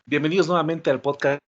Bienvenidos nuevamente al podcast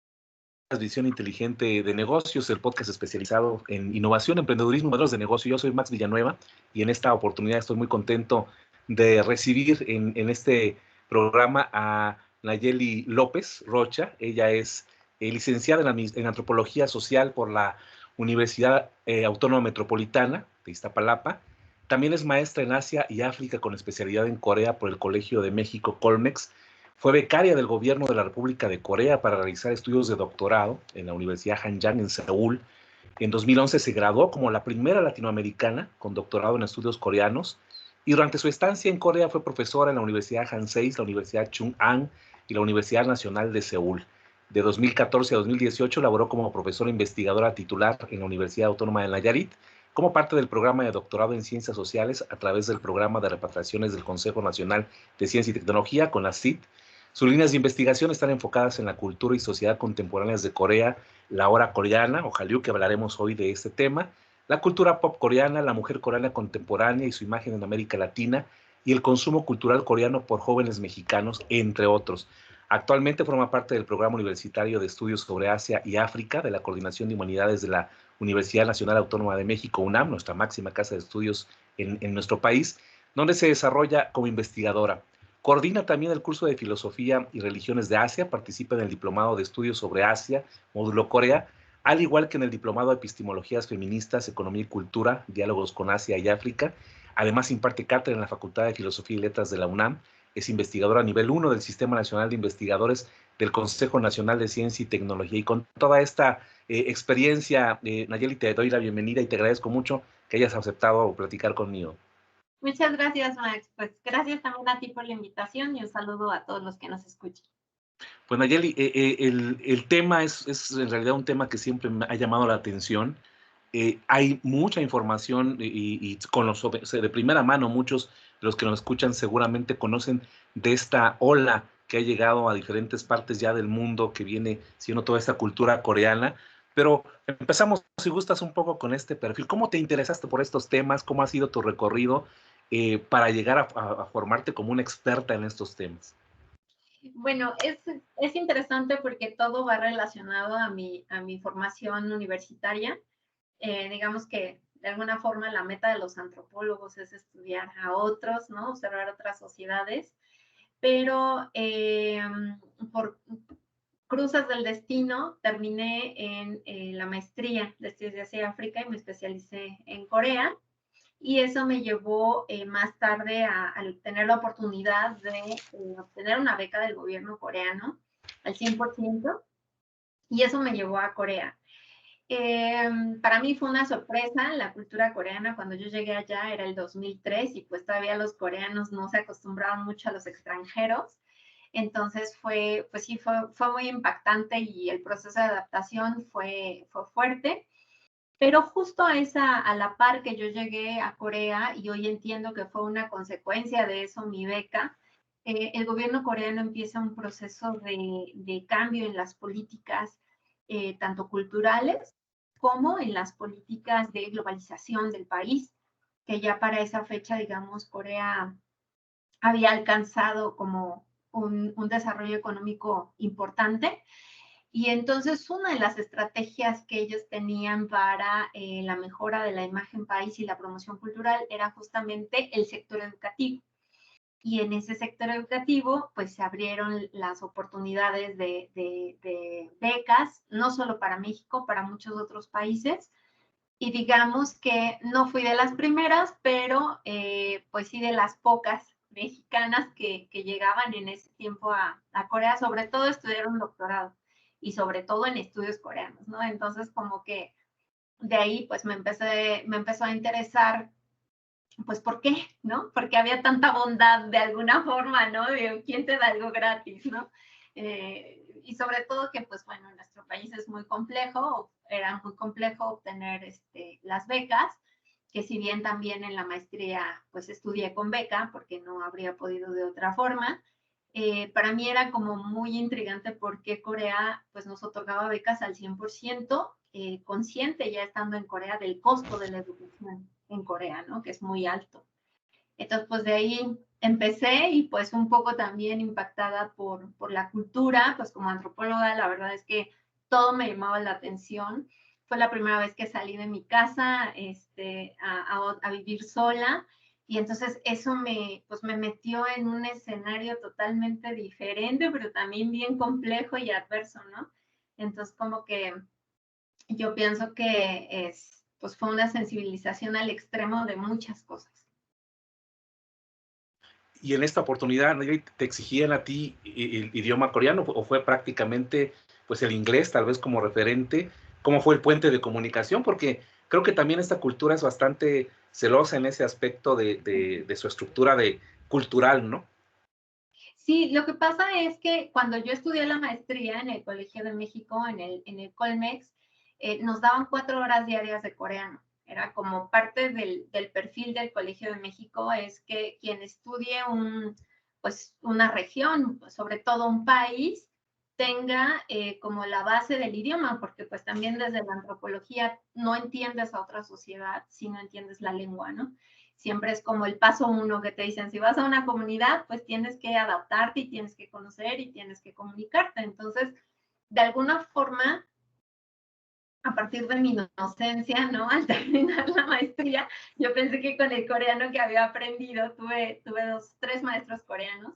Visión Inteligente de Negocios, el podcast especializado en innovación, emprendedurismo y modelos de negocio. Yo soy Max Villanueva y en esta oportunidad estoy muy contento de recibir en este programa a Nayeli López Rocha. Ella es licenciada en Antropología Social por la Universidad Autónoma Metropolitana de Iztapalapa. También es maestra en Asia y África con especialidad en Corea por el Colegio de México Colmex. Fue becaria del gobierno de la República de Corea para realizar estudios de doctorado en la Universidad Hanyang en Seúl. En 2011 se graduó como la primera latinoamericana con doctorado en estudios coreanos y durante su estancia en Corea fue profesora en la Universidad Hansei, la Universidad Chung-Ang y la Universidad Nacional de Seúl. De 2014 a 2018 laboró como profesora investigadora titular en la Universidad Autónoma de Nayarit como parte del programa de doctorado en Ciencias Sociales a través del programa de repatriaciones del Consejo Nacional de Ciencia y Tecnología, con la CIT. Sus líneas de investigación están enfocadas en la cultura y sociedad contemporáneas de Corea, la hora coreana, o Hallyu, que hablaremos hoy de este tema, la cultura pop coreana, la mujer coreana contemporánea y su imagen en América Latina, y el consumo cultural coreano por jóvenes mexicanos, entre otros. Actualmente forma parte del Programa Universitario de Estudios sobre Asia y África de la Coordinación de Humanidades de la Universidad Nacional Autónoma de México, UNAM, nuestra máxima casa de estudios en nuestro país, donde se desarrolla como investigadora. Coordina también el curso de Filosofía y Religiones de Asia, participa en el Diplomado de Estudios sobre Asia, módulo Corea, al igual que en el Diplomado de Epistemologías Feministas, Economía y Cultura, Diálogos con Asia y África. Además, imparte cátedra en la Facultad de Filosofía y Letras de la UNAM. Es investigadora a nivel 1 del Sistema Nacional de Investigadores del Consejo Nacional de Ciencia y Tecnología. Y con toda esta experiencia, Nayeli, te doy la bienvenida y te agradezco mucho que hayas aceptado platicar conmigo. Muchas gracias, Max. Pues gracias también a ti por la invitación y un saludo a todos los que nos escuchan. Pues Nayeli, el tema es en realidad un tema que siempre me ha llamado la atención. Hay mucha información y de primera mano muchos de los que nos escuchan seguramente conocen de esta ola que ha llegado a diferentes partes ya del mundo, que viene siendo toda esta cultura coreana. Pero empezamos, si gustas, un poco con este perfil. ¿Cómo te interesaste por estos temas? ¿Cómo ha sido tu recorrido para llegar a formarte como una experta en estos temas? Bueno, es interesante porque todo va relacionado a mi formación universitaria. Digamos que de alguna forma la meta de los antropólogos es estudiar a otros, ¿no? Observar otras sociedades, pero por cruzas del destino terminé en la maestría de estudios de Asia y África y me especialicé en Corea. Y eso me llevó más tarde a tener la oportunidad de obtener una beca del gobierno coreano al 100%, y eso me llevó a Corea. Para mí fue una sorpresa la cultura coreana. Cuando yo llegué allá era el 2003 y pues todavía los coreanos no se acostumbraban mucho a los extranjeros. Entonces pues sí, fue muy impactante y el proceso de adaptación fue fuerte. Pero justo a la par que yo llegué a Corea, y hoy entiendo que fue una consecuencia de eso mi beca, el gobierno coreano empieza un proceso de cambio en las políticas, tanto culturales como en las políticas de globalización del país, que ya para esa fecha, digamos, Corea había alcanzado como un desarrollo económico importante. Y entonces una de las estrategias que ellos tenían para la mejora de la imagen país y la promoción cultural era justamente el sector educativo. Y en ese sector educativo, pues se abrieron las oportunidades de becas, no solo para México, para muchos otros países. Y digamos que no fui de las primeras, pero pues sí de las pocas mexicanas que llegaban en ese tiempo a Corea, sobre todo estudiar un doctorado y sobre todo en estudios coreanos, ¿no? Entonces como que de ahí pues me empezó a interesar, pues ¿por qué? ¿No? Porque había tanta bondad de alguna forma, ¿no? ¿Quién te da algo gratis, ¿no? Y sobre todo que, pues bueno, en nuestro país es muy complejo, era muy complejo obtener las becas, que si bien también en la maestría pues estudié con beca, porque no habría podido de otra forma, para mí era como muy intrigante porque Corea pues nos otorgaba becas al 100%, consciente ya estando en Corea del costo de la educación en Corea, ¿no? Que es muy alto. Entonces, pues de ahí empecé y pues un poco también impactada por la cultura, pues como antropóloga, la verdad es que todo me llamaba la atención. Fue la primera vez que salí de mi casa a vivir sola y entonces eso pues me metió en un escenario totalmente diferente, pero también bien complejo y adverso, ¿no? Entonces como que yo pienso que pues fue una sensibilización al extremo de muchas cosas. Y en esta oportunidad, Nayeli, ¿te exigían a ti el idioma coreano o fue prácticamente pues el inglés tal vez como referente? ¿Cómo fue el puente de comunicación? Porque creo que también esta cultura es bastante celosa en ese aspecto de su estructura cultural, ¿no? Sí, lo que pasa es que cuando yo estudié la maestría en el Colegio de México, en el Colmex, nos daban 4 horas diarias de coreano. Era como parte del perfil del Colegio de México, es que quien estudie pues una región, sobre todo un país, tenga como la base del idioma, porque pues también desde la antropología no entiendes a otra sociedad si no entiendes la lengua, ¿no? Siempre es como el paso uno que te dicen, si vas a una comunidad, pues tienes que adaptarte y tienes que conocer y tienes que comunicarte. Entonces, de alguna forma, a partir de mi inocencia, ¿no? Al terminar la maestría, yo pensé que con el coreano que había aprendido, tuve 3 maestros coreanos,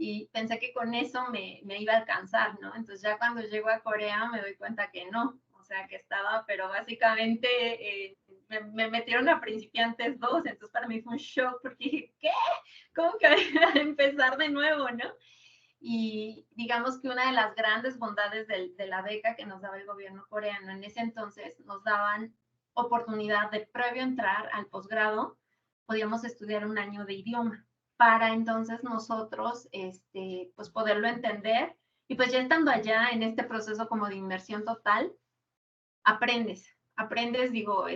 y pensé que con eso me iba a alcanzar, ¿no? Entonces ya cuando llego a Corea me doy cuenta que no, o sea, que estaba, pero básicamente me metieron a principiantes 2, entonces para mí fue un shock porque dije, ¿qué? ¿Cómo que voy a empezar de nuevo, no? Y digamos que una de las grandes bondades de la beca que nos daba el gobierno coreano en ese entonces, nos daban oportunidad de previo entrar al posgrado, podíamos estudiar un año de idioma para entonces nosotros pues poderlo entender y pues ya estando allá en este proceso como de inmersión total, aprendes, digo,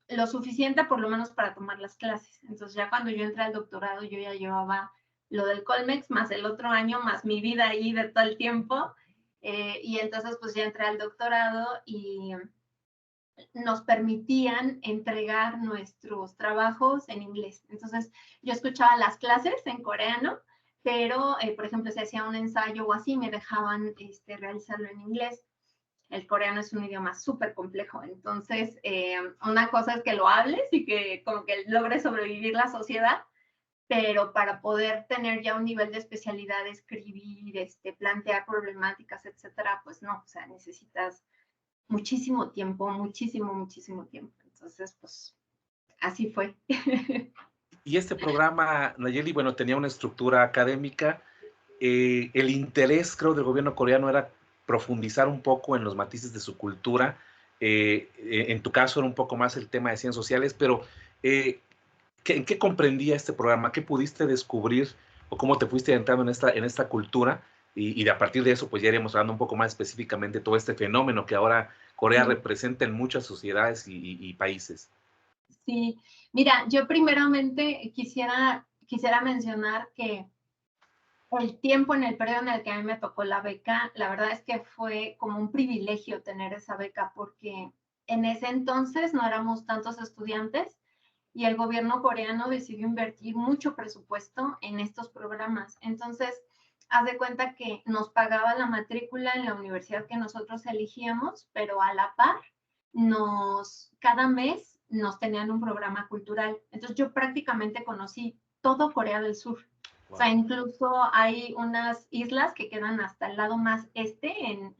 lo suficiente por lo menos para tomar las clases. Entonces ya cuando yo entré al doctorado yo ya llevaba lo del Colmex más el otro año, más mi vida ahí de todo el tiempo. Y entonces pues ya entré al doctorado y nos permitían entregar nuestros trabajos en inglés. Entonces yo escuchaba las clases en coreano, pero por ejemplo si hacía un ensayo o así me dejaban realizarlo en inglés. El coreano es un idioma súper complejo, entonces una cosa es que lo hables y que como que logres sobrevivir la sociedad, pero para poder tener ya un nivel de especialidad, escribir, plantear problemáticas, etcétera, pues no, o sea, necesitas muchísimo tiempo, muchísimo tiempo. Entonces, pues así fue. Y este programa, Nayeli, bueno, tenía una estructura académica. El interés, creo, del gobierno coreano era profundizar un poco en los matices de su cultura. En tu caso era un poco más el tema de ciencias sociales, pero ¿en qué comprendía este programa? ¿Qué pudiste descubrir o cómo te fuiste entrando en esta cultura? Y de a partir de eso, pues ya iremos hablando un poco más específicamente de todo este fenómeno que ahora Corea representa en muchas sociedades y países. Sí, mira, yo primeramente quisiera mencionar que el tiempo en el periodo en el que a mí me tocó la beca, la verdad es que fue como un privilegio tener esa beca porque en ese entonces no éramos tantos estudiantes y el gobierno coreano decidió invertir mucho presupuesto en estos programas. Entonces, haz de cuenta que nos pagaba la matrícula en la universidad que nosotros elegíamos, pero a la par, cada mes nos tenían un programa cultural. Entonces, yo prácticamente conocí todo Corea del Sur. Wow. O sea, incluso hay unas islas que quedan hasta el lado más en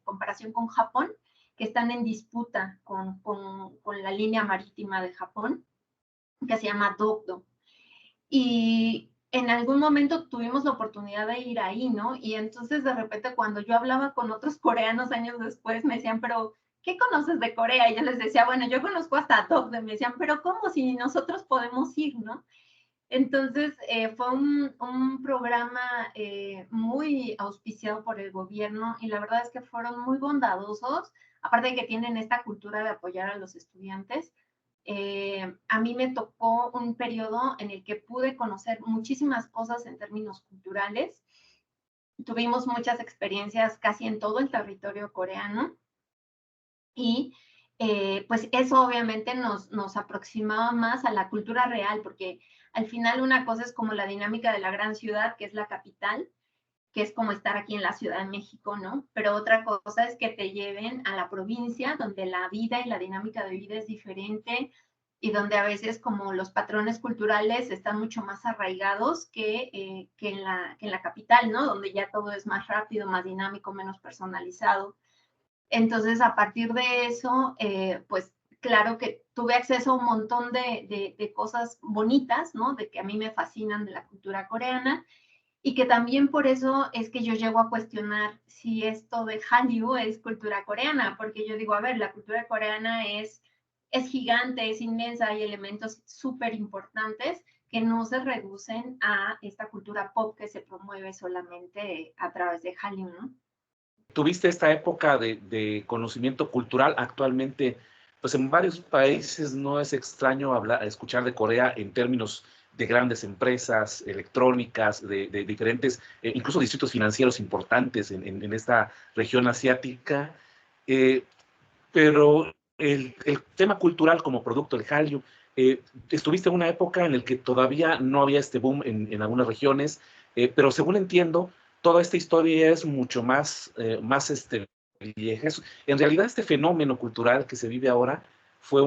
comparación con Japón, que están en disputa con la línea marítima de Japón, que se llama Dokdo. Y en algún momento tuvimos la oportunidad de ir ahí, ¿no? Y entonces de repente cuando yo hablaba con otros coreanos años después, me decían, pero ¿qué conoces de Corea? Y yo les decía, bueno, yo conozco hasta Dokdo. Me decían, pero ¿cómo si nosotros podemos ir, no? Entonces, fue un programa muy auspiciado por el gobierno y la verdad es que fueron muy bondadosos, aparte de que tienen esta cultura de apoyar a los estudiantes. A mí me tocó un periodo en el que pude conocer muchísimas cosas en términos culturales. Tuvimos muchas experiencias casi en todo el territorio coreano y pues eso obviamente nos aproximaba más a la cultura real, porque Al final una cosa es como la dinámica de la gran ciudad, que es la capital, que es como estar aquí en la Ciudad de México, ¿no? Pero otra cosa es que te lleven a la provincia, donde la vida y la dinámica de vida es diferente y donde a veces como los patrones culturales están mucho más arraigados que en la capital, ¿no? Donde ya todo es más rápido, más dinámico, menos personalizado. Entonces, a partir de eso, pues claro que tuve acceso a un montón de cosas bonitas, ¿no? De que a mí me fascinan de la cultura coreana y que también por eso es que yo llego a cuestionar si esto de Hallyu es cultura coreana, porque yo digo, a ver, la cultura coreana es gigante, es inmensa, hay elementos súper importantes que no se reducen a esta cultura pop que se promueve solamente a través de Hallyu, ¿no? Tuviste esta época de conocimiento cultural. Actualmente, pues en varios países no es extraño escuchar de Corea en términos de grandes empresas electrónicas, de diferentes, incluso distritos financieros importantes en esta región asiática. Eh, pero el tema cultural como producto del Hallyu, estuviste en una época en la que todavía no había este boom en algunas regiones, pero según entiendo, toda esta historia es mucho más, vieja. En realidad, este fenómeno cultural que se vive ahora fue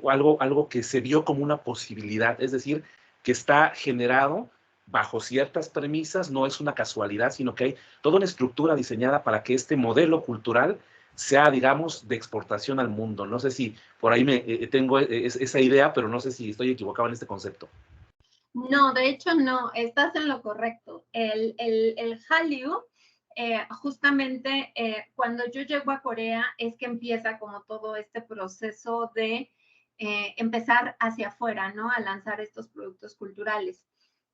algo que se vio como una posibilidad, es decir, que está generado bajo ciertas premisas, no es una casualidad, sino que hay toda una estructura diseñada para que este modelo cultural sea, digamos, de exportación al mundo. No sé si por ahí tengo esa idea, pero no sé si estoy equivocado en este concepto. No, de hecho no, estás en lo correcto. El Hallyu, justamente cuando yo llego a Corea es que empieza como todo este proceso de empezar hacia afuera, ¿no? A lanzar estos productos culturales.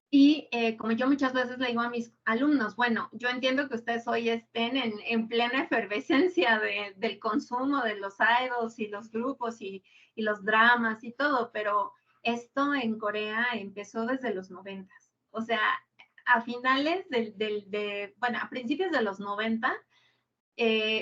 Y como yo muchas veces le digo a mis alumnos, bueno, yo entiendo que ustedes hoy estén en plena efervescencia del consumo de los idols y los grupos y los dramas y todo, pero esto en Corea empezó desde los 90. O sea, a finales bueno, a principios de los 90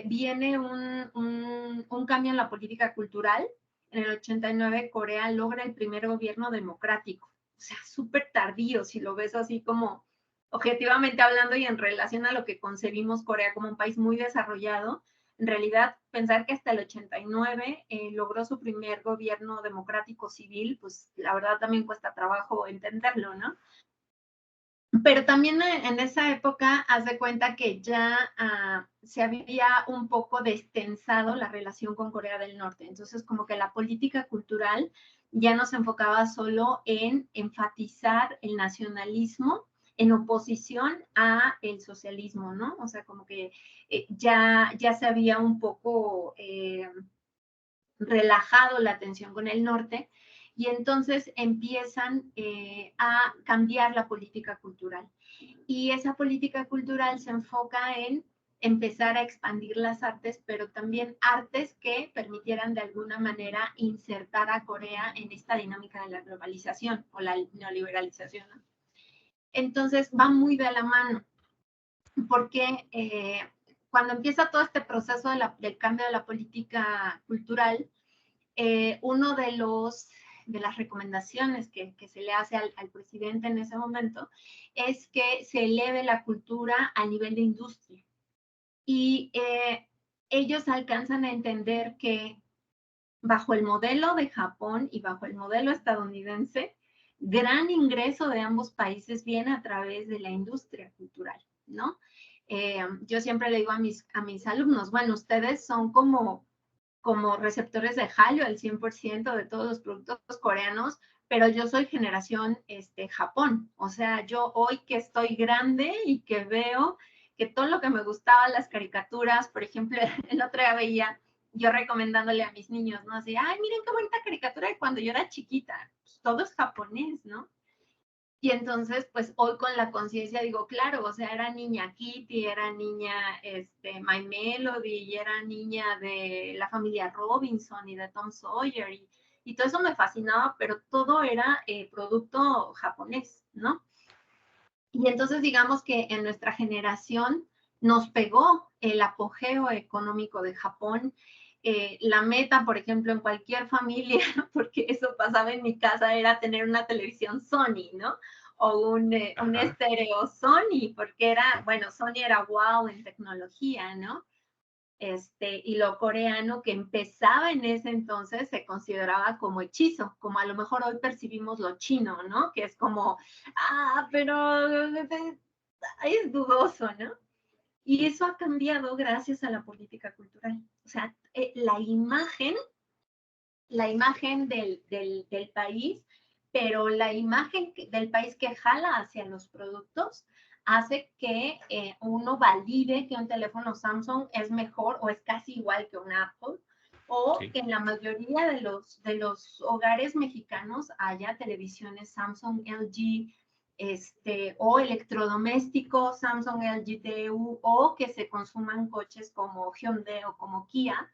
viene un cambio en la política cultural. En el 89 Corea logra el primer gobierno democrático. O sea, súper tardío si lo ves así como objetivamente hablando y en relación a lo que concebimos Corea como un país muy desarrollado. En realidad, pensar que hasta el 89 logró su primer gobierno democrático civil, pues la verdad también cuesta trabajo entenderlo, ¿no? Pero también en esa época, haz de cuenta que ya se había un poco destensado la relación con Corea del Norte. Entonces, como que la política cultural ya no se enfocaba solo en enfatizar el nacionalismo en oposición a el socialismo, ¿no? O sea, como que ya se había un poco relajado la tensión con el norte y entonces empiezan a cambiar la política cultural. Y esa política cultural se enfoca en empezar a expandir las artes, pero también artes que permitieran de alguna manera insertar a Corea en esta dinámica de la globalización o la neoliberalización, ¿no? Entonces va muy de la mano, porque cuando empieza todo este proceso del cambio de la política cultural, uno de las recomendaciones que se le hace al presidente en ese momento es que se eleve la cultura a nivel de industria. Y ellos alcanzan a entender que bajo el modelo de Japón y bajo el modelo estadounidense, gran ingreso de ambos países viene a través de la industria cultural, ¿no? Yo siempre le digo a mis alumnos, bueno, ustedes son como receptores de Hallyu al 100% de todos los productos coreanos, pero yo soy generación Japón. O sea, yo hoy que estoy grande y que veo que todo lo que me gustaba, las caricaturas, por ejemplo, el otro día veía yo recomendándole a mis niños, ¿no? Así, ay, miren qué bonita caricatura de cuando yo era chiquita. Pues todo es japonés, ¿no? Y entonces, pues hoy con la conciencia digo, claro, o sea, era niña Kitty, era niña My Melody, y era niña de la familia Robinson y de Tom Sawyer, y todo eso me fascinaba, pero todo era producto japonés, ¿no? Y entonces digamos que en nuestra generación nos pegó el apogeo económico de Japón, la meta, por ejemplo, en cualquier familia, porque eso pasaba en mi casa, era tener una televisión Sony, ¿no? O un estéreo Sony, porque era, bueno, Sony era wow en tecnología, ¿no? Y lo coreano que empezaba en ese entonces se consideraba como hechizo, como a lo mejor hoy percibimos lo chino, ¿no? Que es como, pero es dudoso, ¿no? Y eso ha cambiado gracias a la política cultural. O sea, la imagen del país, pero la imagen del país que jala hacia los productos hace que uno valide que un teléfono Samsung es mejor o es casi igual que un Apple, o Sí. que en la mayoría de los hogares mexicanos haya televisiones Samsung, LG, o electrodomésticos Samsung, LG, TU, o que se consuman coches como Hyundai o como Kia,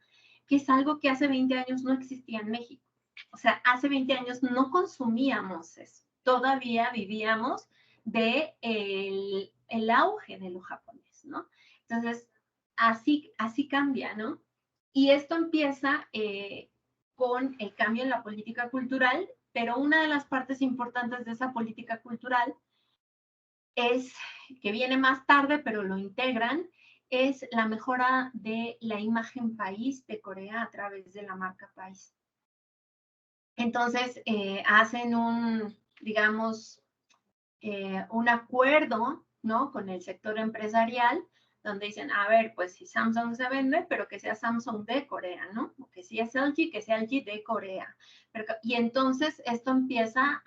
que es algo que hace 20 años no existía en México. O sea, hace 20 años no consumíamos eso. Todavía vivíamos de el auge de lo japonés, ¿no? Entonces, así cambia, ¿no? Y esto empieza con el cambio en la política cultural, pero una de las partes importantes de esa política cultural es que viene más tarde, pero lo integran, es la mejora de la imagen país de Corea a través de la marca país. Entonces, hacen digamos, un acuerdo, ¿no? Con el sector empresarial, donde dicen, a ver, pues si Samsung se vende, pero que sea Samsung de Corea, ¿no? O que si es LG, que sea LG de Corea. Y entonces esto empieza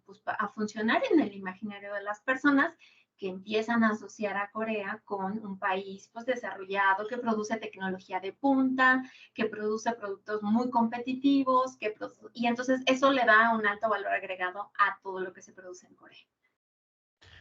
pues, a funcionar en el imaginario de las personas, que empiezan a asociar a Corea con un país pues desarrollado, que produce tecnología de punta, que produce productos muy competitivos, y entonces eso le da un alto valor agregado a todo lo que se produce en Corea.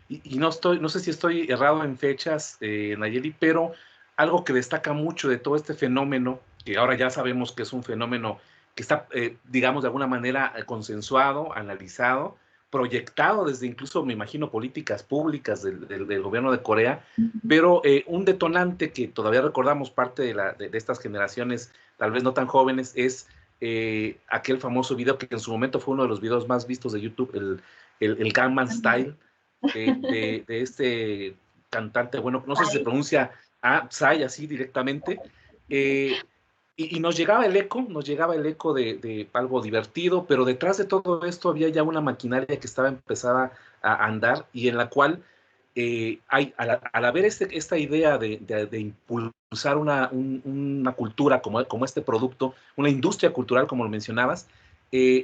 Y no sé si estoy errado en fechas, Nayeli, pero algo que destaca mucho de todo este fenómeno, que ahora ya sabemos que es un fenómeno que está, digamos, de alguna manera consensuado, analizado, proyectado desde incluso, me imagino, políticas públicas del gobierno de Corea, pero un detonante que todavía recordamos parte de estas generaciones, tal vez no tan jóvenes, es aquel famoso video que en su momento fue uno de los videos más vistos de YouTube, el Gangnam Style, de este cantante, bueno, no sé si se pronuncia Psy así directamente, y nos llegaba el eco de algo divertido, pero detrás de todo esto había ya una maquinaria que estaba empezada a andar y en la cual al haber esta idea de impulsar una cultura como este producto, una industria cultural como lo mencionabas,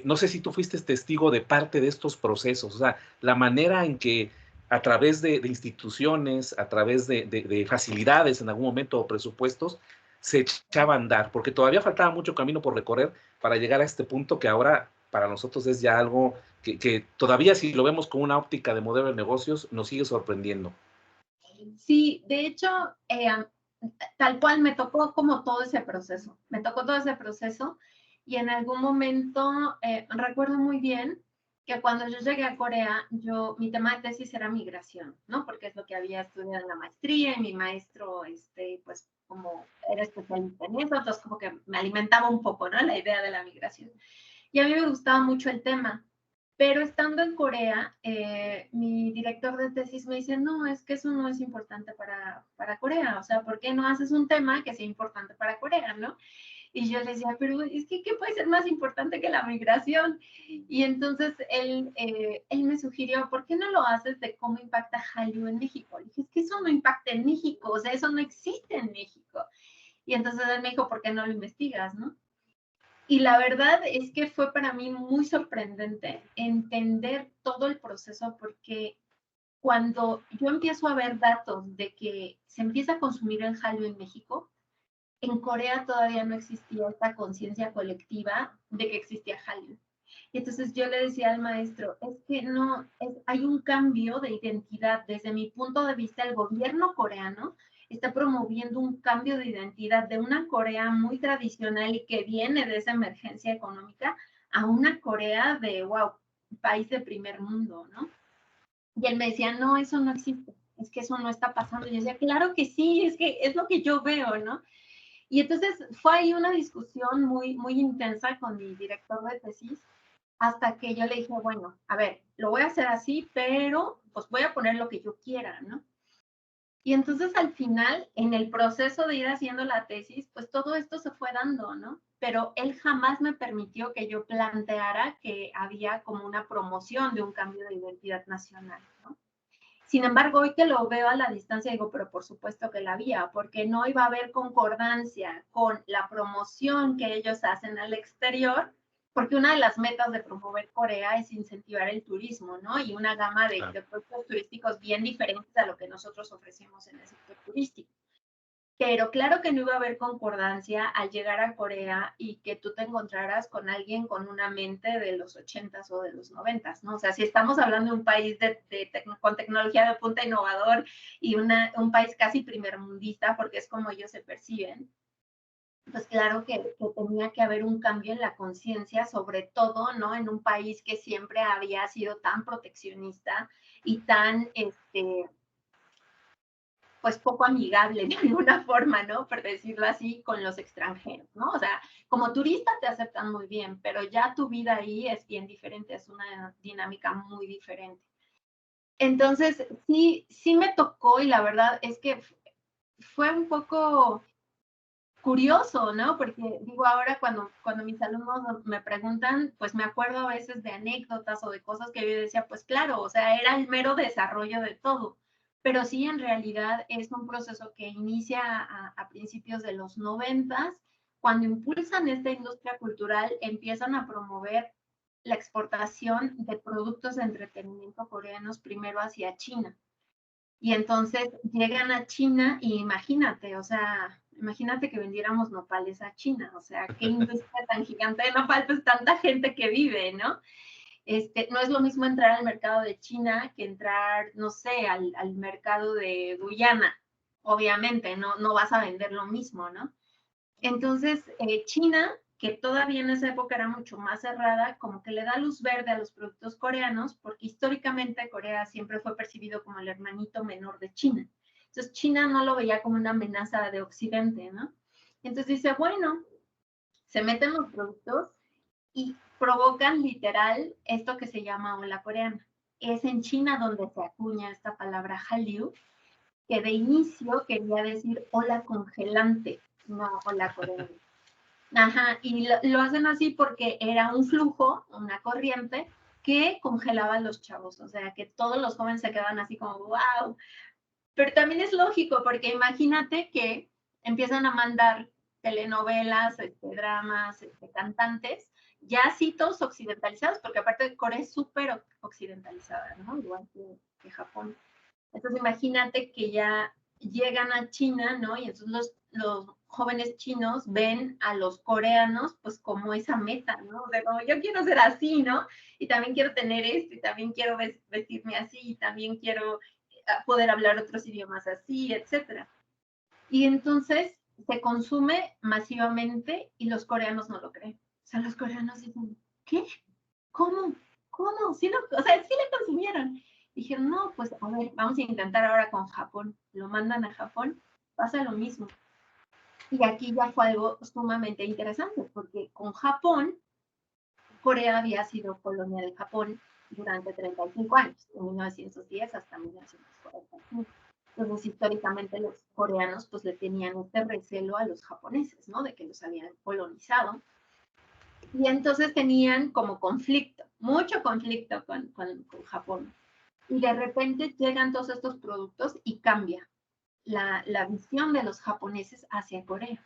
no sé si tú fuiste testigo de parte de estos procesos, o sea, la manera en que a través de instituciones, a través de facilidades en algún momento o presupuestos, se echaba a andar, porque todavía faltaba mucho camino por recorrer para llegar a este punto que ahora para nosotros es ya algo que todavía si lo vemos con una óptica de modelo de negocios nos sigue sorprendiendo. Sí, de hecho, tal cual me tocó como todo ese proceso, y en algún momento recuerdo muy bien que cuando yo llegué a Corea, mi tema de tesis era migración, ¿no? Porque es lo que había estudiado en la maestría y mi maestro, pues como era especialista en eso, entonces como que me alimentaba un poco, ¿no? La idea de la migración. Y a mí me gustaba mucho el tema. Pero estando en Corea, mi director de tesis me dice, no, es que eso no es importante para Corea. O sea, ¿por qué no haces un tema que sea importante para Corea, no? Y yo le decía, pero es que ¿qué puede ser más importante que la migración? Y entonces él me sugirió, ¿por qué no lo haces de cómo impacta Hallyu en México? Le dije, es que eso no impacta en México, o sea, eso no existe en México. Y entonces él me dijo, ¿por qué no lo investigas, no? Y la verdad es que fue para mí muy sorprendente entender todo el proceso, porque cuando yo empiezo a ver datos de que se empieza a consumir el Hallyu en México, en Corea todavía no existía esta conciencia colectiva de que existía Hallyu. Y entonces yo le decía al maestro, es que no, hay un cambio de identidad. Desde mi punto de vista, el gobierno coreano está promoviendo un cambio de identidad de una Corea muy tradicional y que viene de esa emergencia económica a una Corea de, wow, país de primer mundo, ¿no? Y él me decía, no, eso no existe, es que eso no está pasando. Y yo decía, claro que sí, es que es lo que yo veo, ¿no? Y entonces fue ahí una discusión muy, muy intensa con mi director de tesis, hasta que yo le dije, bueno, a ver, lo voy a hacer así, pero pues voy a poner lo que yo quiera, ¿no? Y entonces al final, en el proceso de ir haciendo la tesis, pues todo esto se fue dando, ¿no? Pero él jamás me permitió que yo planteara que había como una promoción de un cambio de identidad nacional, ¿no? Sin embargo, hoy que lo veo a la distancia, digo, pero por supuesto que la había, porque no iba a haber concordancia con la promoción que ellos hacen al exterior, porque una de las metas de promover Corea es incentivar el turismo, ¿no? Y una gama de productos turísticos bien diferentes a lo que nosotros ofrecemos en el sector turístico. Pero claro que no iba a haber concordancia al llegar a Corea y que tú te encontraras con alguien con una mente de los 80s o de los 90s, ¿no? O sea, si estamos hablando de un país con tecnología de punta innovador y un país casi primermundista, porque es como ellos se perciben, pues claro que tenía que haber un cambio en la conciencia, sobre todo, ¿no? En un país que siempre había sido tan proteccionista y tan, pues poco amigable de alguna forma, ¿no? Por decirlo así, con los extranjeros, ¿no? O sea, como turista te aceptan muy bien, pero ya tu vida ahí es bien diferente, es una dinámica muy diferente. Entonces, sí me tocó y la verdad es que fue un poco curioso, ¿no? Porque digo, ahora cuando mis alumnos me preguntan, pues me acuerdo a veces de anécdotas o de cosas que yo decía, pues claro, o sea, era el mero desarrollo de todo. Pero sí, en realidad es un proceso que inicia a principios de los 90, cuando impulsan esta industria cultural, empiezan a promover la exportación de productos de entretenimiento coreanos primero hacia China. Y entonces llegan a China y imagínate, o sea, imagínate que vendiéramos nopales a China, o sea, qué industria tan gigante de nopal, pues tanta gente que vive, ¿no? No es lo mismo entrar al mercado de China que entrar, no sé, al mercado de Guyana, obviamente, no vas a vender lo mismo, ¿no? Entonces, China, que todavía en esa época era mucho más cerrada, como que le da luz verde a los productos coreanos, porque históricamente Corea siempre fue percibido como el hermanito menor de China. Entonces, China no lo veía como una amenaza de Occidente, ¿no? Entonces dice, bueno, se meten los productos y provocan literal esto que se llama ola coreana. Es en China donde se acuña esta palabra Hallyu, que de inicio quería decir ola congelante, no ola coreana. Ajá, y lo hacen así porque era un flujo, una corriente, que congelaba a los chavos, o sea, que todos los jóvenes se quedaban así como, wow. Pero también es lógico, porque imagínate que empiezan a mandar telenovelas, dramas, cantantes, ya así todos occidentalizados, porque aparte Corea es súper occidentalizada, ¿no? Igual que Japón. Entonces imagínate que ya llegan a China, ¿no? Y entonces los jóvenes chinos ven a los coreanos pues como esa meta, ¿no? O sea, como yo quiero ser así, ¿no? Y también quiero tener esto, y también quiero vestirme así, y también quiero poder hablar otros idiomas así, etcétera. Y entonces se consume masivamente y los coreanos no lo creen. O sea, los coreanos dicen, ¿qué? ¿Cómo? ¿Cómo? ¿Sí o sea, sí le consumieron. Dijeron, no, pues a ver, vamos a intentar ahora con Japón. Lo mandan a Japón, pasa lo mismo. Y aquí ya fue algo sumamente interesante, porque con Japón, Corea había sido colonia de Japón durante 35 años, de 1910 hasta 1945. Entonces, históricamente los coreanos pues le tenían este recelo a los japoneses, ¿no? De que los habían colonizado. Y entonces tenían como conflicto, mucho conflicto con Japón. Y de repente llegan todos estos productos y cambia la visión de los japoneses hacia Corea.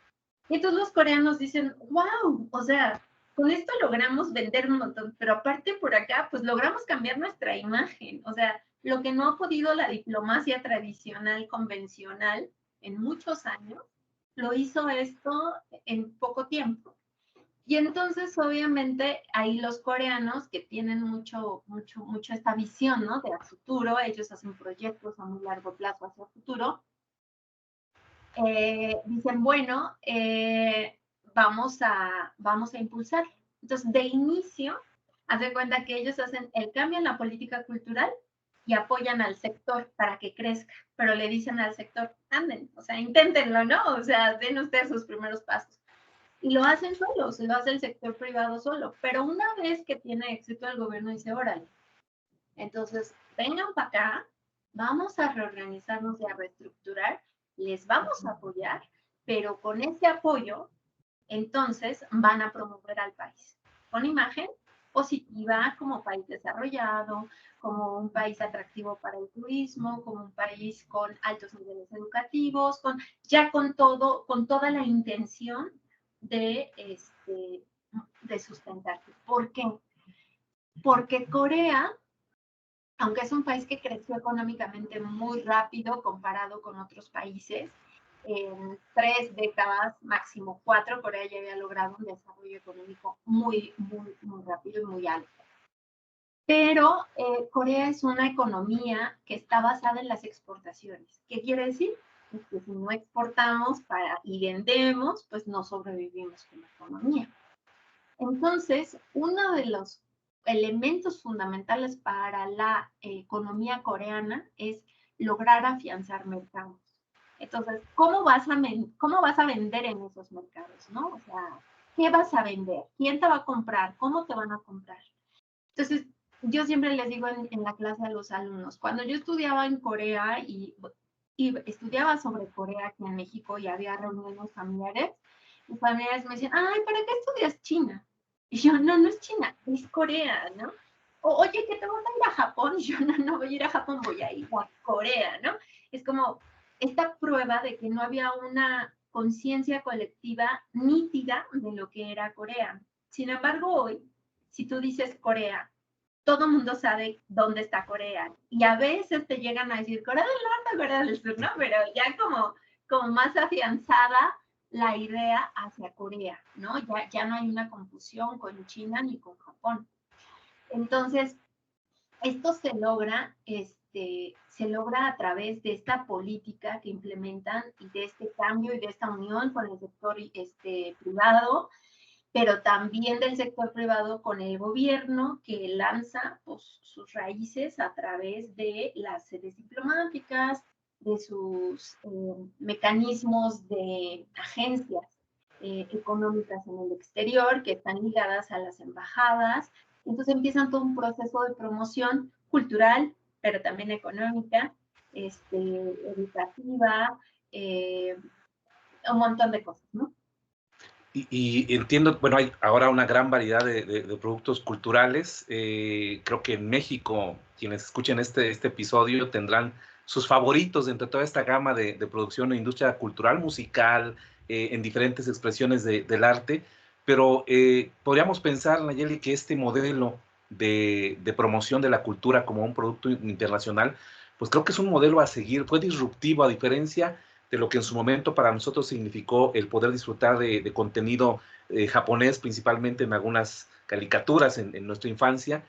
Y entonces los coreanos dicen, wow, o sea, con esto logramos vender un montón, pero aparte por acá, pues logramos cambiar nuestra imagen. O sea, lo que no ha podido la diplomacia tradicional, convencional, en muchos años, lo hizo esto en poco tiempo. Y entonces, obviamente, ahí los coreanos que tienen mucho esta visión, ¿no? De a futuro, ellos hacen proyectos a muy largo plazo hacia el futuro, dicen, bueno, vamos a impulsar. Entonces, de inicio, haz de cuenta que ellos hacen el cambio en la política cultural y apoyan al sector para que crezca, pero le dicen al sector, anden, o sea, inténtenlo, ¿no? O sea, den ustedes sus primeros pasos. Y lo hacen solos, lo hace el sector privado solo, pero una vez que tiene éxito el gobierno dice, órale, entonces vengan para acá, vamos a reorganizarnos y a reestructurar, les vamos a apoyar, pero con ese apoyo, entonces van a promover al país con imagen positiva como país desarrollado, como un país atractivo para el turismo, como un país con altos niveles educativos, ya con todo, con toda la intención de, de sustentarse. ¿Por qué? Porque Corea, aunque es un país que creció económicamente muy rápido comparado con otros países, en 3 décadas, máximo 4, Corea ya había logrado un desarrollo económico muy, muy, muy rápido y muy alto. Pero Corea es una economía que está basada en las exportaciones. ¿Qué quiere decir? Pues que si no exportamos y vendemos, pues no sobrevivimos como economía. Entonces, uno de los elementos fundamentales para la economía coreana es lograr afianzar mercados. Entonces, ¿cómo vas a vender en esos mercados, no? O sea, ¿qué vas a vender? ¿Quién te va a comprar? ¿Cómo te van a comprar? Entonces, yo siempre les digo en la clase a los alumnos, cuando yo estudiaba en Corea y estudiaba sobre Corea aquí en México y había reuniones familiares, mis familiares me decían, ay, ¿para qué estudias China? Y yo, no, no es China, es Corea, ¿no? Oye, ¿que te vas a ir a Japón? Y yo, no, no voy a ir a Japón, voy a ir a Corea, ¿no? Es como esta prueba de que no había una conciencia colectiva nítida de lo que era Corea. Sin embargo, hoy, si tú dices Corea, todo el mundo sabe dónde está Corea. Y a veces te llegan a decir Corea del Norte, Corea del Sur, ¿no? Pero ya como más afianzada la idea hacia Corea, ¿no? Ya no hay una confusión con China ni con Japón. Entonces, esto se logra a través de esta política que implementan y de este cambio y de esta unión con el sector privado, pero también del sector privado con el gobierno que lanza pues, sus raíces a través de las sedes diplomáticas, de sus mecanismos de agencias económicas en el exterior que están ligadas a las embajadas. Entonces empiezan todo un proceso de promoción cultural, pero también económica, educativa, un montón de cosas, ¿no? Y entiendo, bueno, hay ahora una gran variedad de productos culturales. Creo que en México, quienes escuchen este episodio tendrán sus favoritos entre toda esta gama de producción e industria cultural, musical, en diferentes expresiones del arte. Pero podríamos pensar, Nayeli, que este modelo de promoción de la cultura como un producto internacional, pues creo que es un modelo a seguir, fue disruptivo a diferencia de lo que en su momento para nosotros significó el poder disfrutar de contenido japonés, principalmente en algunas caricaturas en nuestra infancia.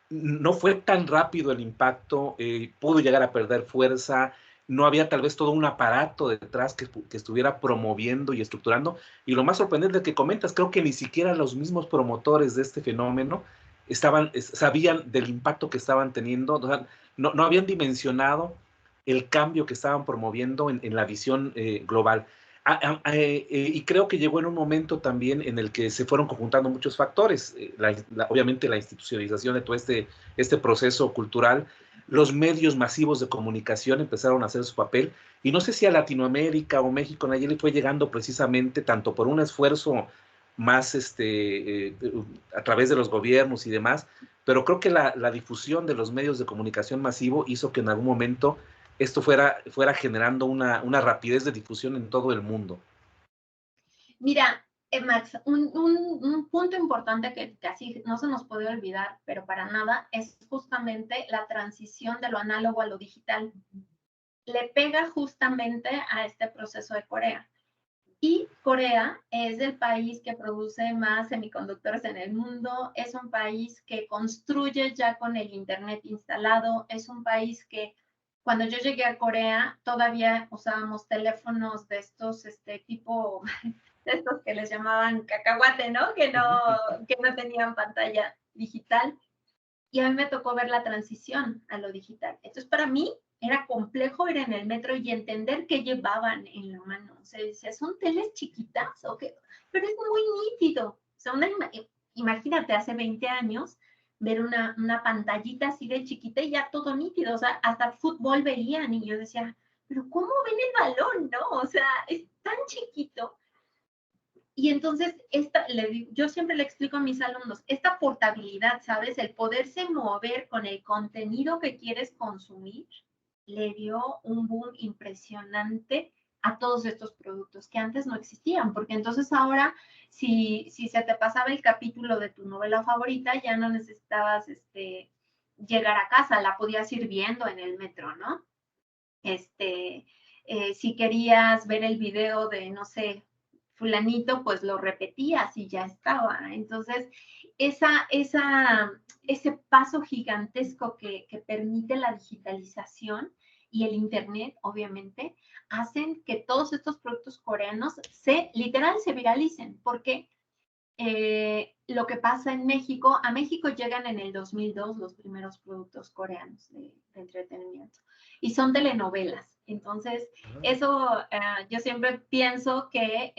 No fue tan rápido el impacto, pudo llegar a perder fuerza, no había tal vez todo un aparato detrás que estuviera promoviendo y estructurando. Y lo más sorprendente que comentas, creo que ni siquiera los mismos promotores de este fenómeno sabían del impacto que estaban teniendo, o sea, no habían dimensionado el cambio que estaban promoviendo en la visión global. Y creo que llegó en un momento también en el que se fueron conjuntando muchos factores, obviamente la institucionalización de todo este proceso cultural, los medios masivos de comunicación empezaron a hacer su papel, y no sé si a Latinoamérica o México, Nayeli, fue llegando precisamente tanto por un esfuerzo más a través de los gobiernos y demás, pero creo que la difusión de los medios de comunicación masivo hizo que en algún momento esto fuera generando una rapidez de difusión en todo el mundo. Mira, Max, un punto importante que casi no se nos puede olvidar, pero para nada, es justamente la transición de lo análogo a lo digital. Le pega justamente a este proceso de Corea. Y Corea es el país que produce más semiconductores en el mundo, es un país que construye ya con el Internet instalado, es un país que cuando yo llegué a Corea todavía usábamos teléfonos de estos tipo, de estos que les llamaban cacahuate, ¿no? Que no tenían pantalla digital. y a mí me tocó ver la transición a lo digital. Entonces, para mí era complejo ir en el metro y entender qué llevaban en la mano. O sea, decía, ¿son teles chiquitas? ¿O qué? Pero es muy nítido. O sea, imagínate, hace 20 años, ver una pantallita así de chiquita y ya todo nítido. O sea, hasta fútbol veían y yo decía, pero ¿cómo ven el balón, no? O sea, es tan chiquito. Y entonces, yo siempre le explico a mis alumnos, esta portabilidad, ¿sabes? El poderse mover con el contenido que quieres consumir, le dio un boom impresionante a todos estos productos que antes no existían, porque entonces ahora, si se te pasaba el capítulo de tu novela favorita, ya no necesitabas llegar a casa, la podías ir viendo en el metro, ¿no? Si querías ver el video de, no sé, fulanito, pues lo repetías y ya estaba. Entonces, ese paso gigantesco que permite la digitalización y el Internet, obviamente, hacen que todos estos productos coreanos literal se viralicen, porque lo que pasa en México, a México llegan en el 2002 los primeros productos coreanos de entretenimiento y son telenovelas. Entonces, eso yo siempre pienso que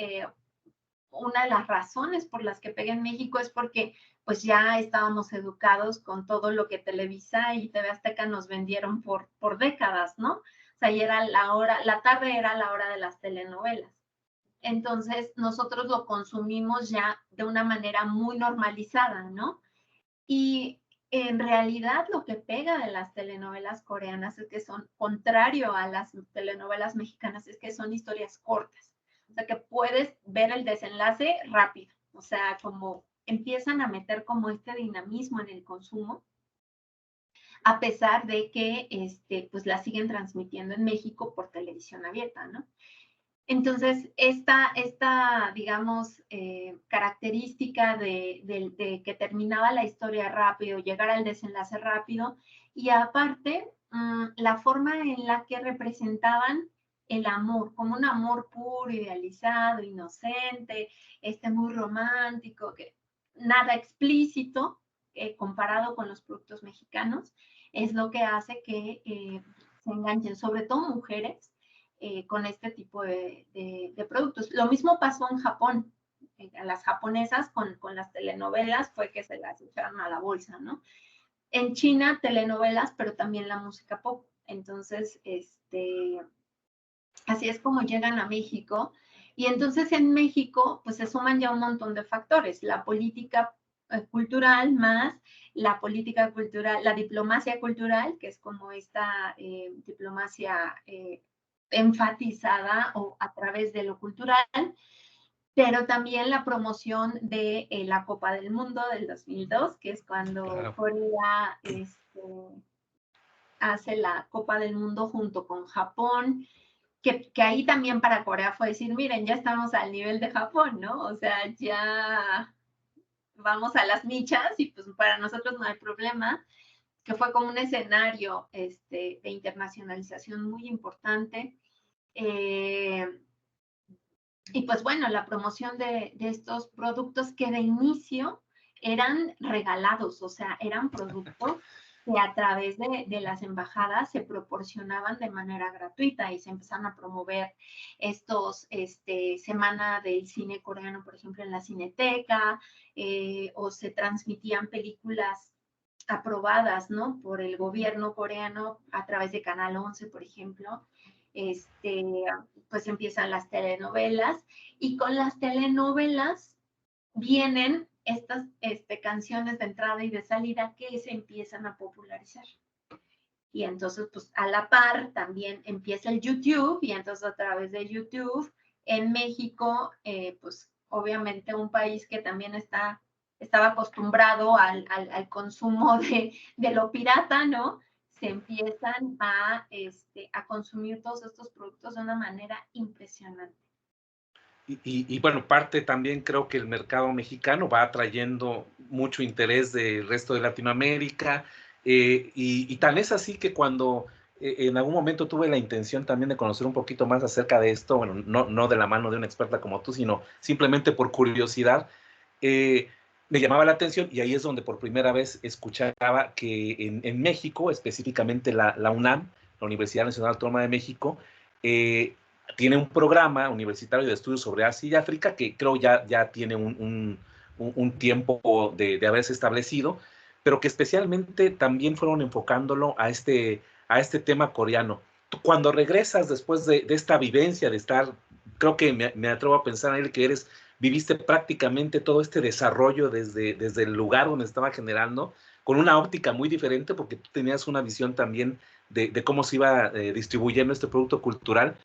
una de las razones por las que pega en México es porque pues ya estábamos educados con todo lo que Televisa y TV Azteca nos vendieron por décadas, ¿no? O sea, y era la tarde era la hora de las telenovelas. Entonces, nosotros lo consumimos ya de una manera muy normalizada, ¿no? Y en realidad lo que pega de las telenovelas coreanas es que son, contrario a las telenovelas mexicanas, es que son historias cortas. O sea, que puedes ver el desenlace rápido. O sea, como empiezan a meter como este dinamismo en el consumo, a pesar de que pues la siguen transmitiendo en México por televisión abierta, ¿no? Entonces, esta digamos, característica de que terminaba la historia rápido, llegar al desenlace rápido, y aparte, la forma en la que representaban el amor, como un amor puro, idealizado, inocente, muy romántico, nada explícito, comparado con los productos mexicanos, es lo que hace que se enganchen, sobre todo mujeres, con este tipo de productos. Lo mismo pasó en Japón. A las japonesas con las telenovelas fue que se las echaron a la bolsa, ¿no? En China, telenovelas, pero también la música pop. Entonces, así es como llegan a México. Y entonces en México, pues se suman ya un montón de factores. La política cultural más la política cultural, la diplomacia cultural, que es como esta diplomacia enfatizada o a través de lo cultural, pero también la promoción de la Copa del Mundo del 2002, que es cuando Corea hace la Copa del Mundo junto con Japón, que ahí también para Corea fue decir, miren, ya estamos al nivel de Japón, ¿no? O sea, ya vamos a las michas y pues para nosotros no hay problema, que fue como un escenario de internacionalización muy importante. Y pues bueno, la promoción de estos productos que de inicio eran regalados, o sea, eran productos que a través de las embajadas se proporcionaban de manera gratuita y se empezaron a promover semana del cine coreano, por ejemplo, en la Cineteca, o se transmitían películas aprobadas, ¿no? Por el gobierno coreano a través de Canal 11, por ejemplo. Pues empiezan las telenovelas y con las telenovelas vienen estas canciones de entrada y de salida que se empiezan a popularizar. Y entonces, pues a la par también empieza el YouTube y entonces a través de YouTube en México, pues obviamente un país que también estaba acostumbrado al consumo de lo pirata, ¿no? Se empiezan a consumir todos estos productos de una manera impresionante. Y bueno, parte también creo que el mercado mexicano va atrayendo mucho interés del resto de Latinoamérica, y tan es así que cuando en algún momento tuve la intención también de conocer un poquito más acerca de esto, bueno, no de la mano de una experta como tú, sino simplemente por curiosidad, me llamaba la atención y ahí es donde por primera vez escuchaba que en México, específicamente la UNAM, la Universidad Nacional Autónoma de México, eh, tiene un programa universitario de estudios sobre Asia y África que creo ya tiene un tiempo de haberse establecido, pero que especialmente también fueron enfocándolo a este tema coreano. Tú, cuando regresas después de esta vivencia, de estar, creo que me atrevo a pensar en él que viviste prácticamente todo este desarrollo desde el lugar donde estaba generando, con una óptica muy diferente, porque tú tenías una visión también de cómo se iba distribuyendo este producto cultural.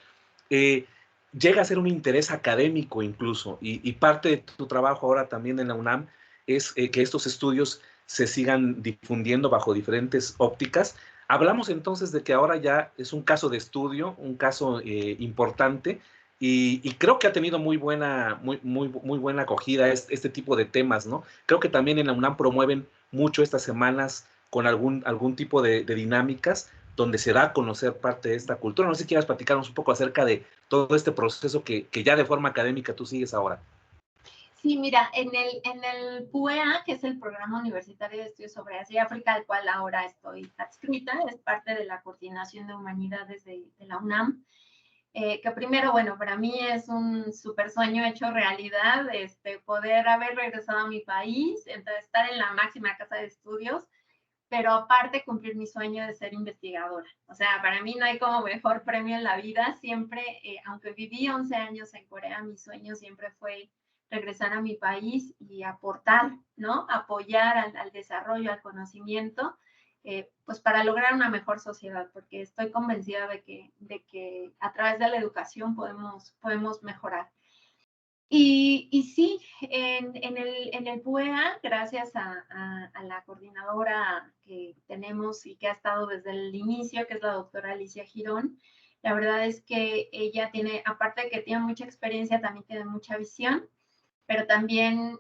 Eh, Llega a ser un interés académico incluso, y parte de tu trabajo ahora también en la UNAM es que estos estudios se sigan difundiendo bajo diferentes ópticas. Hablamos entonces de que ahora ya es un caso de estudio, un caso importante, y creo que ha tenido muy buena acogida este tipo de temas, ¿no? Creo que también en la UNAM promueven mucho estas semanas con algún tipo de dinámicas donde se da a conocer parte de esta cultura. No sé si quieras platicarnos un poco acerca de todo este proceso que ya de forma académica tú sigues ahora. Sí, mira, en el PUEA, que es el Programa Universitario de Estudios sobre Asia y África, al cual ahora estoy adscrita, es parte de la Coordinación de Humanidades de la UNAM, que primero, bueno, para mí es un súper sueño hecho realidad, poder haber regresado a mi país, entonces estar en la máxima casa de estudios, pero aparte cumplir mi sueño de ser investigadora. O sea, para mí no hay como mejor premio en la vida. Siempre, aunque viví 11 años en Corea, mi sueño siempre fue regresar a mi país y aportar, ¿no? Apoyar al desarrollo, al conocimiento, pues para lograr una mejor sociedad, porque estoy convencida de que a través de la educación podemos mejorar. Y sí, en el PUEA, gracias a la coordinadora que tenemos y que ha estado desde el inicio, que es la doctora Alicia Girón, la verdad es que ella tiene, aparte de que tiene mucha experiencia, también tiene mucha visión, pero también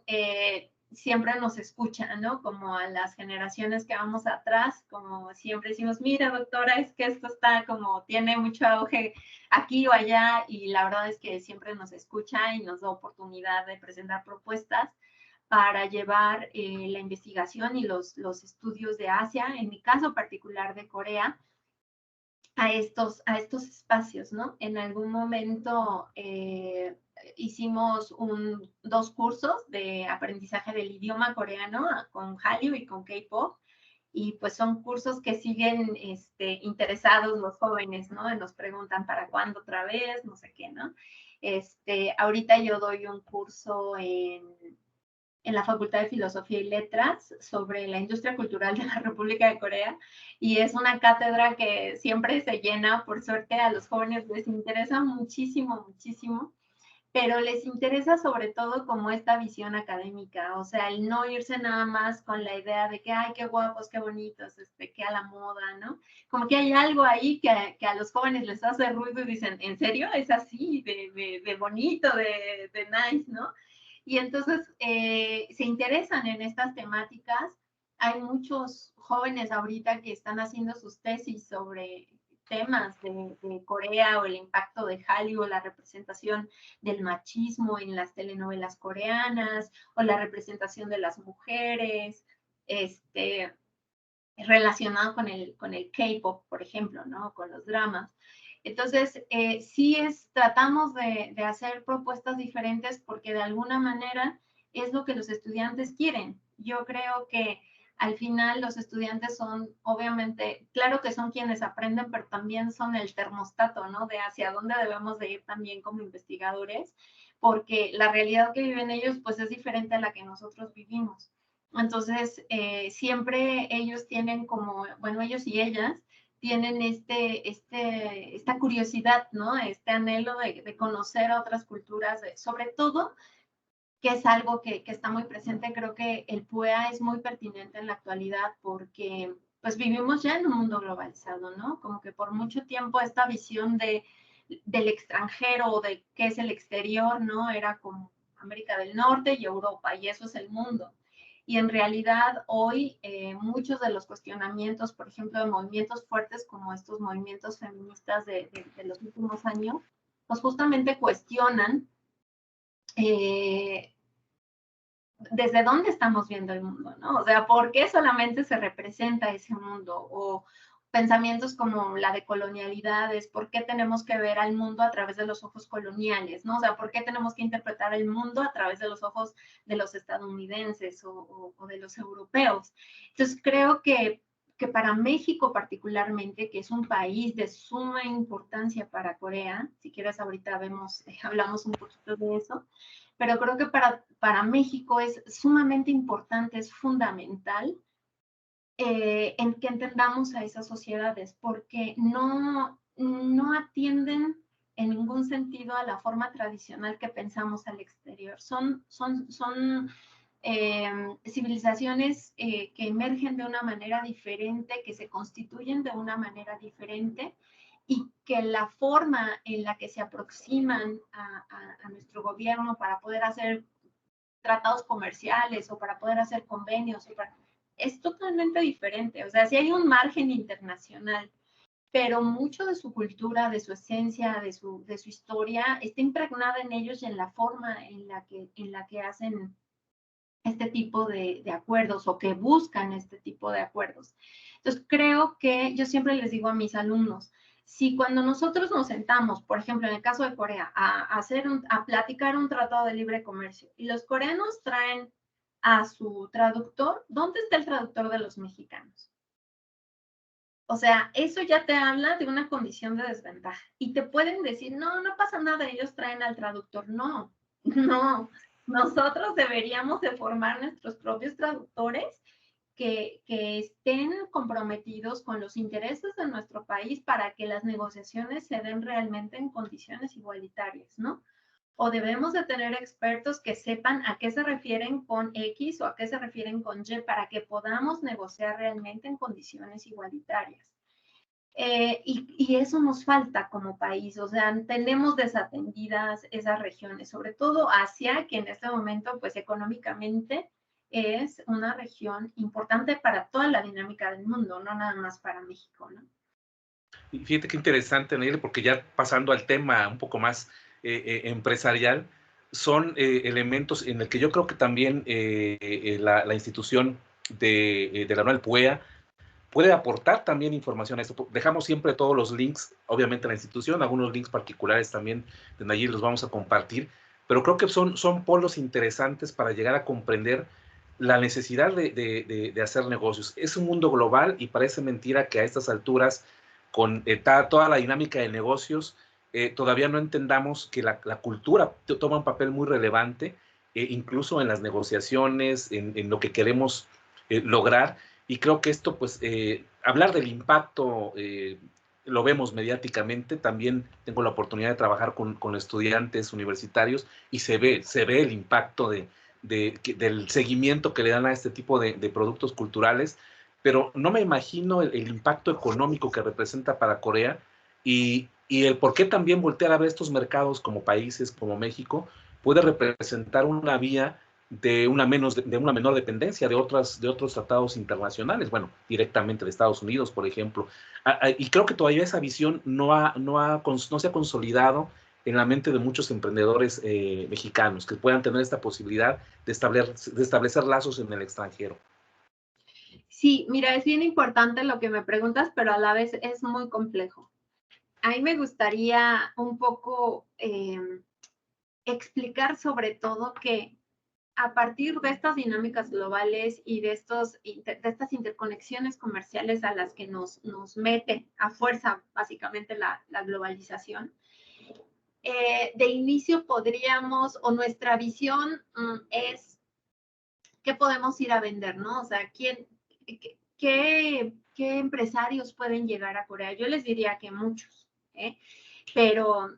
siempre nos escucha, ¿no? Como a las generaciones que vamos atrás, como siempre decimos, mira, doctora, es que esto está como, tiene mucho auge aquí o allá, y la verdad es que siempre nos escucha y nos da oportunidad de presentar propuestas para llevar la investigación y los estudios de Asia, en mi caso particular de Corea, a estos espacios, ¿no? En algún momento hicimos dos cursos de aprendizaje del idioma coreano con Hallyu y con K-pop, y pues son cursos que siguen interesados los jóvenes, ¿no? Nos preguntan para cuándo otra vez, no sé qué, ¿no? Ahorita yo doy un curso en la Facultad de Filosofía y Letras sobre la industria cultural de la República de Corea, y es una cátedra que siempre se llena. Por suerte a los jóvenes les interesa muchísimo, muchísimo, pero les interesa sobre todo como esta visión académica, o sea, el no irse nada más con la idea de que, ay, qué guapos, qué bonitos, que a la moda, ¿no? Como que hay algo ahí que a los jóvenes les hace ruido y dicen, ¿en serio? Es así, de bonito, de nice, ¿no? Y entonces se interesan en estas temáticas. Hay muchos jóvenes ahorita que están haciendo sus tesis sobre temas de Corea, o el impacto de Hallyu, o la representación del machismo en las telenovelas coreanas, o la representación de las mujeres, relacionado con el K-pop, por ejemplo, ¿no? Con los dramas. Entonces, sí tratamos de hacer propuestas diferentes, porque de alguna manera es lo que los estudiantes quieren. Yo creo que al final los estudiantes son, obviamente, claro que son quienes aprenden, pero también son el termostato, ¿no? De hacia dónde debemos de ir también como investigadores, porque la realidad que viven ellos, pues es diferente a la que nosotros vivimos. Entonces, siempre ellos tienen como, bueno, ellos y ellas tienen esta curiosidad, ¿no? Este anhelo de conocer a otras culturas, sobre todo, que es algo que está muy presente. Creo que el PUEA es muy pertinente en la actualidad, porque pues vivimos ya en un mundo globalizado, ¿no? Como que por mucho tiempo esta visión del extranjero, o de qué es el exterior, ¿no? Era como América del Norte y Europa, y eso es el mundo. Y en realidad hoy muchos de los cuestionamientos, por ejemplo, de movimientos fuertes como estos movimientos feministas de los últimos años, pues justamente cuestionan desde dónde estamos viendo el mundo, ¿no? O sea, ¿por qué solamente se representa ese mundo? O pensamientos como la de colonialidades, ¿por qué tenemos que ver al mundo a través de los ojos coloniales, ¿no? O sea, ¿por qué tenemos que interpretar el mundo a través de los ojos de los estadounidenses o de los europeos? Entonces, creo que para México particularmente, que es un país de suma importancia para Corea, si quieres ahorita vemos, hablamos un poquito de eso, pero creo que para México es sumamente importante, es fundamental en que entendamos a esas sociedades, porque no atienden en ningún sentido a la forma tradicional que pensamos al exterior. Son civilizaciones que emergen de una manera diferente, que se constituyen de una manera diferente y que la forma en la que se aproximan a nuestro gobierno para poder hacer tratados comerciales o para poder hacer convenios, es totalmente diferente. O sea, sí hay un margen internacional, pero mucho de su cultura, de su esencia, de su historia, está impregnada en ellos y en la forma en la que hacen este tipo de acuerdos o que buscan este tipo de acuerdos. Entonces, creo que yo siempre les digo a mis alumnos, si cuando nosotros nos sentamos, por ejemplo, en el caso de Corea, a platicar un tratado de libre comercio y los coreanos traen a su traductor, ¿dónde está el traductor de los mexicanos? O sea, eso ya te habla de una condición de desventaja. Y te pueden decir, no, no pasa nada, ellos traen al traductor. No, no. Nosotros deberíamos de formar nuestros propios traductores que estén comprometidos con los intereses de nuestro país para que las negociaciones se den realmente en condiciones igualitarias, ¿no? O debemos de tener expertos que sepan a qué se refieren con X o a qué se refieren con Y para que podamos negociar realmente en condiciones igualitarias. Y eso nos falta como país, o sea, tenemos desatendidas esas regiones, sobre todo Asia, que en este momento, pues económicamente es una región importante para toda la dinámica del mundo, no nada más para México, ¿no? Y fíjate qué interesante, Nayeli, porque ya pasando al tema un poco más empresarial, son elementos en el que yo creo que también la institución de la Manuel Puea puede aportar también información a esto. Dejamos siempre todos los links, obviamente, a la institución, algunos links particulares también de Nayeli los vamos a compartir, pero creo que son polos interesantes para llegar a comprender la necesidad de hacer negocios. Es un mundo global y parece mentira que a estas alturas, con toda la dinámica de negocios, todavía no entendamos que la cultura toma un papel muy relevante, incluso en las negociaciones, en lo que queremos lograr. Y creo que esto, pues, hablar del impacto, lo vemos mediáticamente. También tengo la oportunidad de trabajar con estudiantes universitarios y se ve el impacto del seguimiento que le dan a este tipo de productos culturales, pero no me imagino el impacto económico que representa para Corea y el por qué también voltear a ver estos mercados como países como México puede representar una vía de una menor dependencia de otros tratados internacionales, bueno, directamente de Estados Unidos, por ejemplo. Y creo que todavía esa visión no se ha consolidado en la mente de muchos emprendedores mexicanos que puedan tener esta posibilidad de establecer lazos en el extranjero. Sí, mira, es bien importante lo que me preguntas, pero a la vez es muy complejo. A mí me gustaría un poco explicar sobre todo que a partir de estas dinámicas globales y de estas interconexiones comerciales a las que nos mete a fuerza básicamente la globalización, de inicio podríamos, o nuestra visión es qué podemos ir a vender, ¿no? O sea, qué empresarios pueden llegar a Corea? Yo les diría que muchos, ¿eh? Pero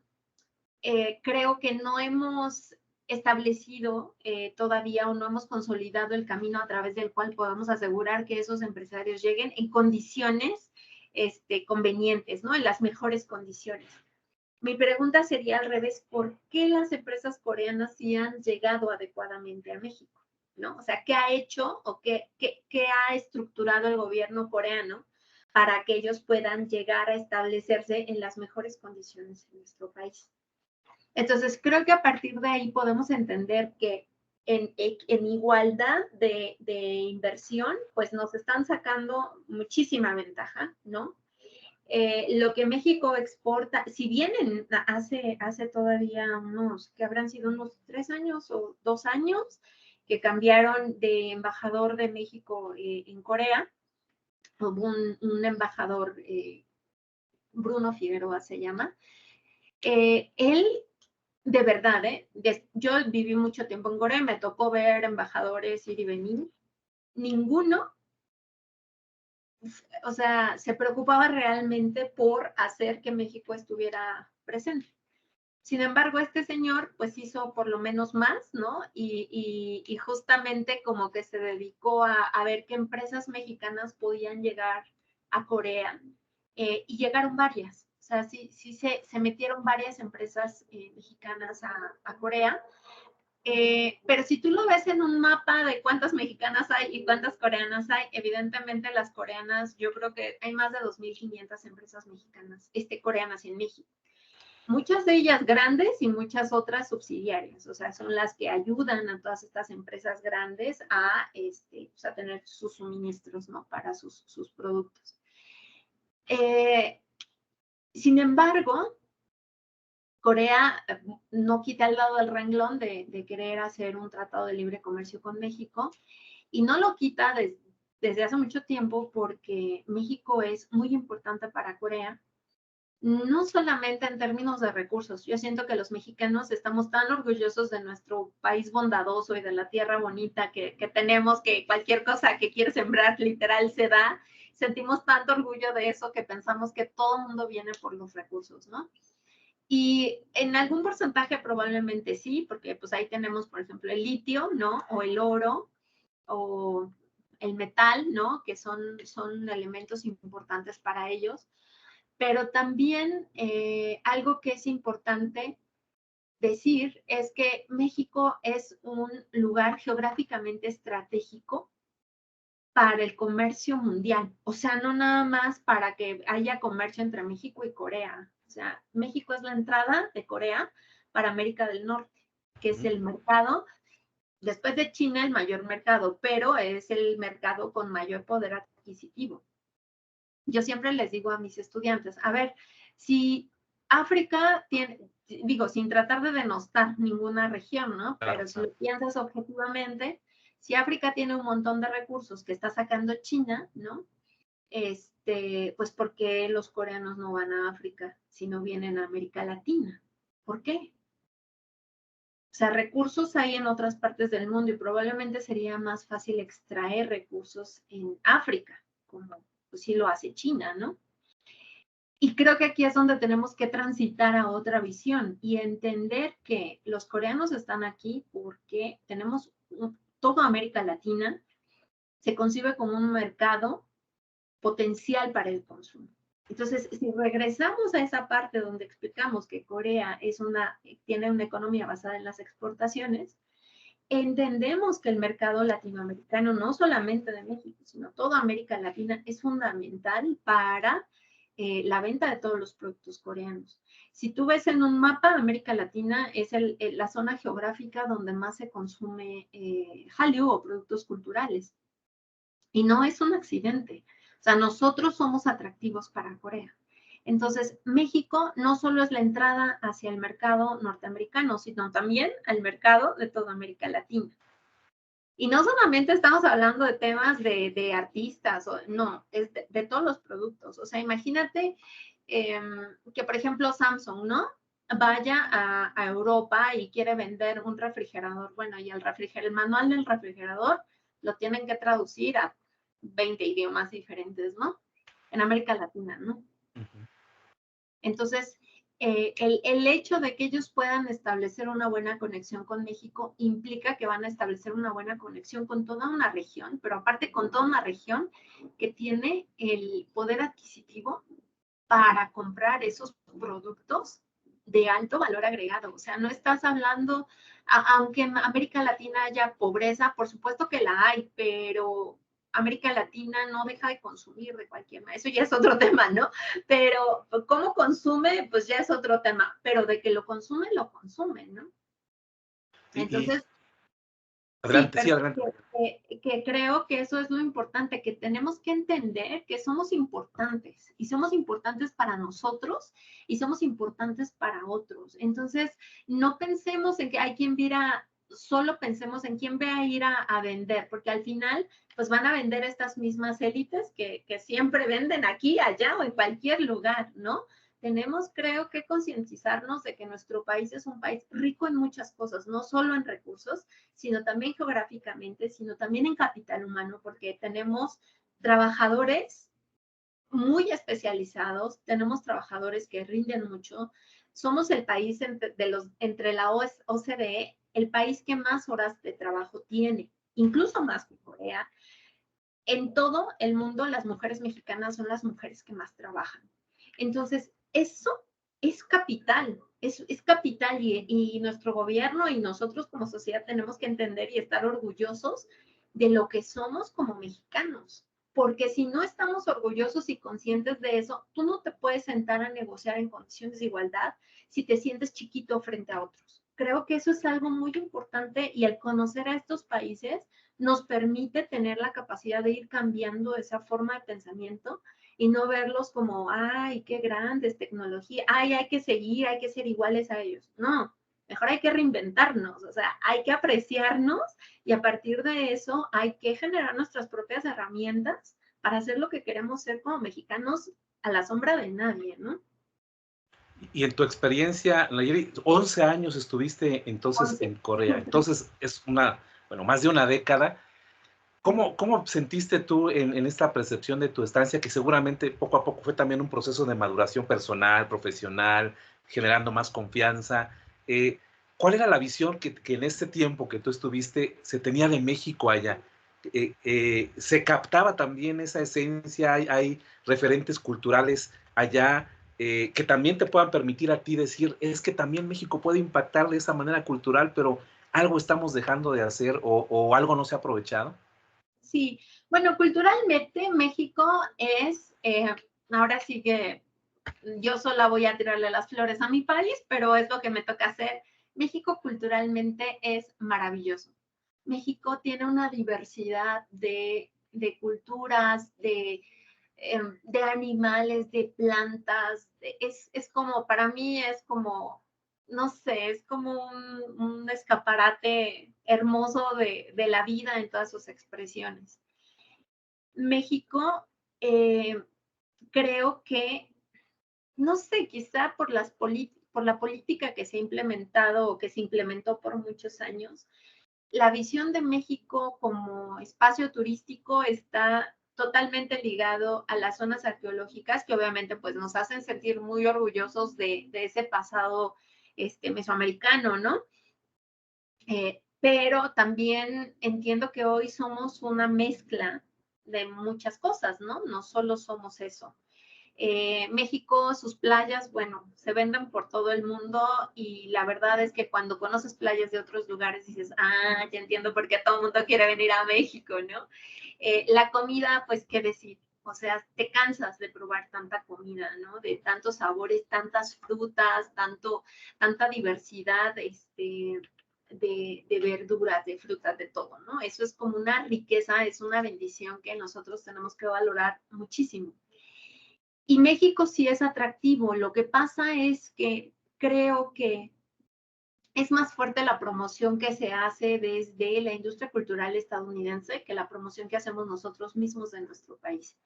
creo que no hemos establecido todavía o no hemos consolidado el camino a través del cual podamos asegurar que esos empresarios lleguen en condiciones convenientes, ¿no? En las mejores condiciones. Mi pregunta sería al revés, ¿por qué las empresas coreanas sí han llegado adecuadamente a México? ¿No? O sea, ¿qué ha hecho o qué ha estructurado el gobierno coreano para que ellos puedan llegar a establecerse en las mejores condiciones en nuestro país? Entonces, creo que a partir de ahí podemos entender que en igualdad de inversión, pues nos están sacando muchísima ventaja, ¿no? Lo que México exporta, si bien hace todavía unos, que habrán sido unos 3 años o 2 años, que cambiaron de embajador de México en Corea, hubo un embajador, Bruno Figueroa se llama, él, de verdad, yo viví mucho tiempo en Corea, me tocó ver embajadores ir y venir, ninguno, o sea, se preocupaba realmente por hacer que México estuviera presente. Sin embargo, este señor pues hizo por lo menos más, ¿no? Y justamente como que se dedicó a ver qué empresas mexicanas podían llegar a Corea, y llegaron varias. O sea, sí se metieron varias empresas mexicanas a Corea. Pero si tú lo ves en un mapa de cuántas mexicanas hay y cuántas coreanas hay, evidentemente las coreanas, yo creo que hay más de 2.500 empresas mexicanas, coreanas en México. Muchas de ellas grandes y muchas otras subsidiarias, o sea, son las que ayudan a todas estas empresas grandes pues a tener sus suministros, ¿no? Para sus productos. Sin embargo, Corea no quita el lado del renglón de querer hacer un tratado de libre comercio con México, y no lo quita desde hace mucho tiempo porque México es muy importante para Corea, no solamente en términos de recursos. Yo siento que los mexicanos estamos tan orgullosos de nuestro país bondadoso y de la tierra bonita que tenemos, que cualquier cosa que quieres sembrar literal se da. Sentimos tanto orgullo de eso que pensamos que todo el mundo viene por los recursos, ¿no? Y en algún porcentaje probablemente sí, porque pues ahí tenemos, por ejemplo, el litio, ¿no? O el oro, o el metal, ¿no? Que son elementos importantes para ellos. Pero también algo que es importante decir es que México es un lugar geográficamente estratégico para el comercio mundial. O sea, no nada más para que haya comercio entre México y Corea. O sea, México es la entrada de Corea para América del Norte, que es el mercado, después de China, el mayor mercado, pero es el mercado con mayor poder adquisitivo. Yo siempre les digo a mis estudiantes, a ver, si África tiene, digo, sin tratar de denostar ninguna región, ¿no? Pero si lo piensas objetivamente, si África tiene un montón de recursos que está sacando China, ¿no? Pues ¿por qué los coreanos no van a África si no vienen a América Latina? ¿Por qué? O sea, recursos hay en otras partes del mundo y probablemente sería más fácil extraer recursos en África, como pues sí lo hace China, ¿no? Y creo que aquí es donde tenemos que transitar a otra visión y entender que los coreanos están aquí porque tenemos toda América Latina, se concibe como un mercado potencial para el consumo. Entonces, si regresamos a esa parte donde explicamos que Corea tiene una economía basada en las exportaciones, entendemos que el mercado latinoamericano, no solamente de México, sino toda América Latina, es fundamental para la venta de todos los productos coreanos. Si tú ves en un mapa, América Latina es la zona geográfica donde más se consume Hallyu o productos culturales. Y no es un accidente. O sea, nosotros somos atractivos para Corea. Entonces, México no solo es la entrada hacia el mercado norteamericano, sino también al mercado de toda América Latina. Y no solamente estamos hablando de temas de artistas, no, es de todos los productos. O sea, imagínate que, por ejemplo, Samsung, ¿no? Vaya a Europa y quiere vender un refrigerador. Bueno, y el manual del refrigerador lo tienen que traducir a 20 idiomas diferentes, ¿no? En América Latina, ¿no? Entonces, el hecho de que ellos puedan establecer una buena conexión con México implica que van a establecer una buena conexión con toda una región, pero aparte con toda una región que tiene el poder adquisitivo para comprar esos productos de alto valor agregado. O sea, no estás hablando, aunque en América Latina haya pobreza, por supuesto que la hay, pero América Latina no deja de consumir de cualquier manera. Eso ya es otro tema, ¿no? Pero cómo consume, pues ya es otro tema. Pero de que lo consume, ¿no? Entonces, Sí, Adelante, sí, adelante. que creo que eso es lo importante, que tenemos que entender que somos importantes y somos importantes para nosotros y somos importantes para otros. Entonces, no pensemos en que hay quien viera, solo pensemos en quién va a ir a vender, porque al final, pues van a vender estas mismas élites que siempre venden aquí, allá o en cualquier lugar, ¿no? Tenemos, creo que concientizarnos de que nuestro país es un país rico en muchas cosas, no solo en recursos, sino también geográficamente, sino también en capital humano, porque tenemos trabajadores muy especializados, tenemos trabajadores que rinden mucho. Somos el país entre la OCDE, el país que más horas de trabajo tiene, incluso más que Corea. En todo el mundo, las mujeres mexicanas son las mujeres que más trabajan. Entonces, eso es capital, es capital y nuestro gobierno y nosotros como sociedad tenemos que entender y estar orgullosos de lo que somos como mexicanos. Porque si no estamos orgullosos y conscientes de eso, tú no te puedes sentar a negociar en condiciones de igualdad si te sientes chiquito frente a otros. Creo que eso es algo muy importante y el conocer a estos países nos permite tener la capacidad de ir cambiando esa forma de pensamiento y no verlos como, ay, qué grandes tecnología, ay, hay que seguir, hay que ser iguales a ellos. No, mejor hay que reinventarnos, o sea, hay que apreciarnos y a partir de eso hay que generar nuestras propias herramientas para hacer lo que queremos ser como mexicanos a la sombra de nadie, ¿no? Y en tu experiencia, Nayeli, 11 años estuviste entonces 11. en Corea. Entonces es bueno, más de una década. ¿Cómo sentiste tú en esta percepción de tu estancia, que seguramente poco a poco fue también un proceso de maduración personal, profesional, generando más confianza? ¿Cuál era la visión que en este tiempo que tú estuviste se tenía de México allá? ¿Se captaba también esa esencia? ¿Hay referentes culturales allá que también te puedan permitir a ti decir, es que también México puede impactar de esa manera cultural, pero algo estamos dejando de hacer o algo no se ha aprovechado? Sí, bueno, culturalmente México es, ahora sí que yo sola voy a tirarle las flores a mi país, pero es lo que me toca hacer. México culturalmente es maravilloso. México tiene una diversidad de culturas, de animales, de plantas. Es como, para mí es como, no sé, es como un escaparate hermoso de la vida en todas sus expresiones. México, creo que no sé, quizá por la política que se ha implementado o que se implementó por muchos años, la visión de México como espacio turístico está totalmente ligado a las zonas arqueológicas que obviamente pues nos hacen sentir muy orgullosos de ese pasado mesoamericano, ¿no? Pero también entiendo que hoy somos una mezcla de muchas cosas, ¿no? No solo somos eso. México, sus playas, bueno, se venden por todo el mundo y la verdad es que cuando conoces playas de otros lugares dices, ah, ya entiendo por qué todo el mundo quiere venir a México, ¿no? La comida, pues, ¿qué decir? O sea, te cansas de probar tanta comida, ¿no? De tantos sabores, tantas frutas, tanta diversidad, de verduras, de frutas, de todo, ¿no? Eso es como una riqueza, es una bendición que nosotros tenemos que valorar muchísimo. Y México sí es atractivo. Lo que pasa es que creo que es más fuerte la promoción que se hace desde la industria cultural estadounidense que la promoción que hacemos nosotros mismos de nuestro país.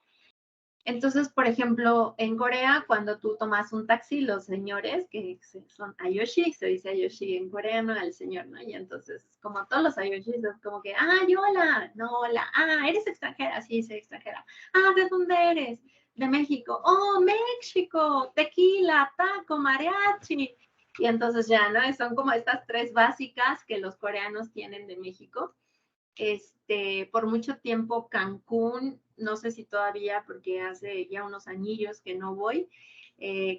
Entonces, por ejemplo, en Corea, cuando tú tomas un taxi, los señores, que son ayoshi, se dice ayoshi en coreano al señor, ¿no? Y entonces, como todos los ayoshis, es como que, ah, hola, no, hola, ah, ¿eres extranjera? Sí, soy extranjera. Ah, ¿de dónde eres? De México. Oh, México, tequila, taco, mariachi. Y entonces ya, ¿no? Son como estas tres básicas que los coreanos tienen de México. Por mucho tiempo Cancún, no sé si todavía, porque hace ya unos añillos que no voy,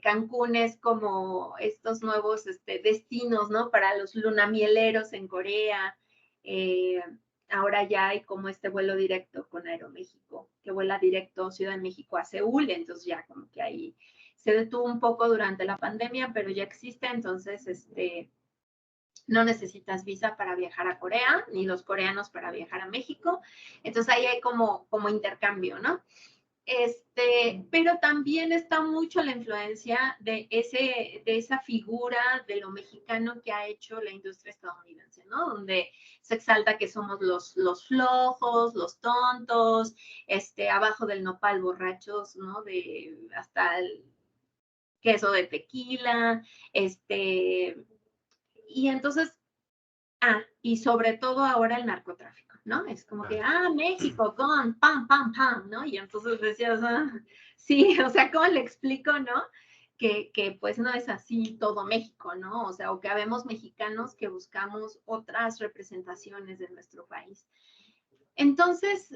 Cancún es como estos nuevos destinos, ¿no? Para los lunamieleros en Corea. Eh, Ahora ya hay como este vuelo directo con Aeroméxico, que vuela directo Ciudad de México a Seúl, entonces ya como que ahí se detuvo un poco durante la pandemia, pero ya existe, entonces no necesitas visa para viajar a Corea, ni los coreanos para viajar a México. Entonces ahí hay como intercambio, ¿no? Pero también está mucho la influencia de esa figura de lo mexicano que ha hecho la industria estadounidense, ¿no? Donde se exalta que somos los flojos, los tontos, abajo del nopal borrachos, ¿no? Hasta el queso de tequila, y entonces, y sobre todo ahora el narcotráfico, ¿no? Es como que, México, con, pam, pam, pam, ¿no? Y entonces decías, sí, o sea, ¿cómo le explico, no? Que pues no es así todo México, ¿no? O sea, o que habemos mexicanos que buscamos otras representaciones de nuestro país. Entonces,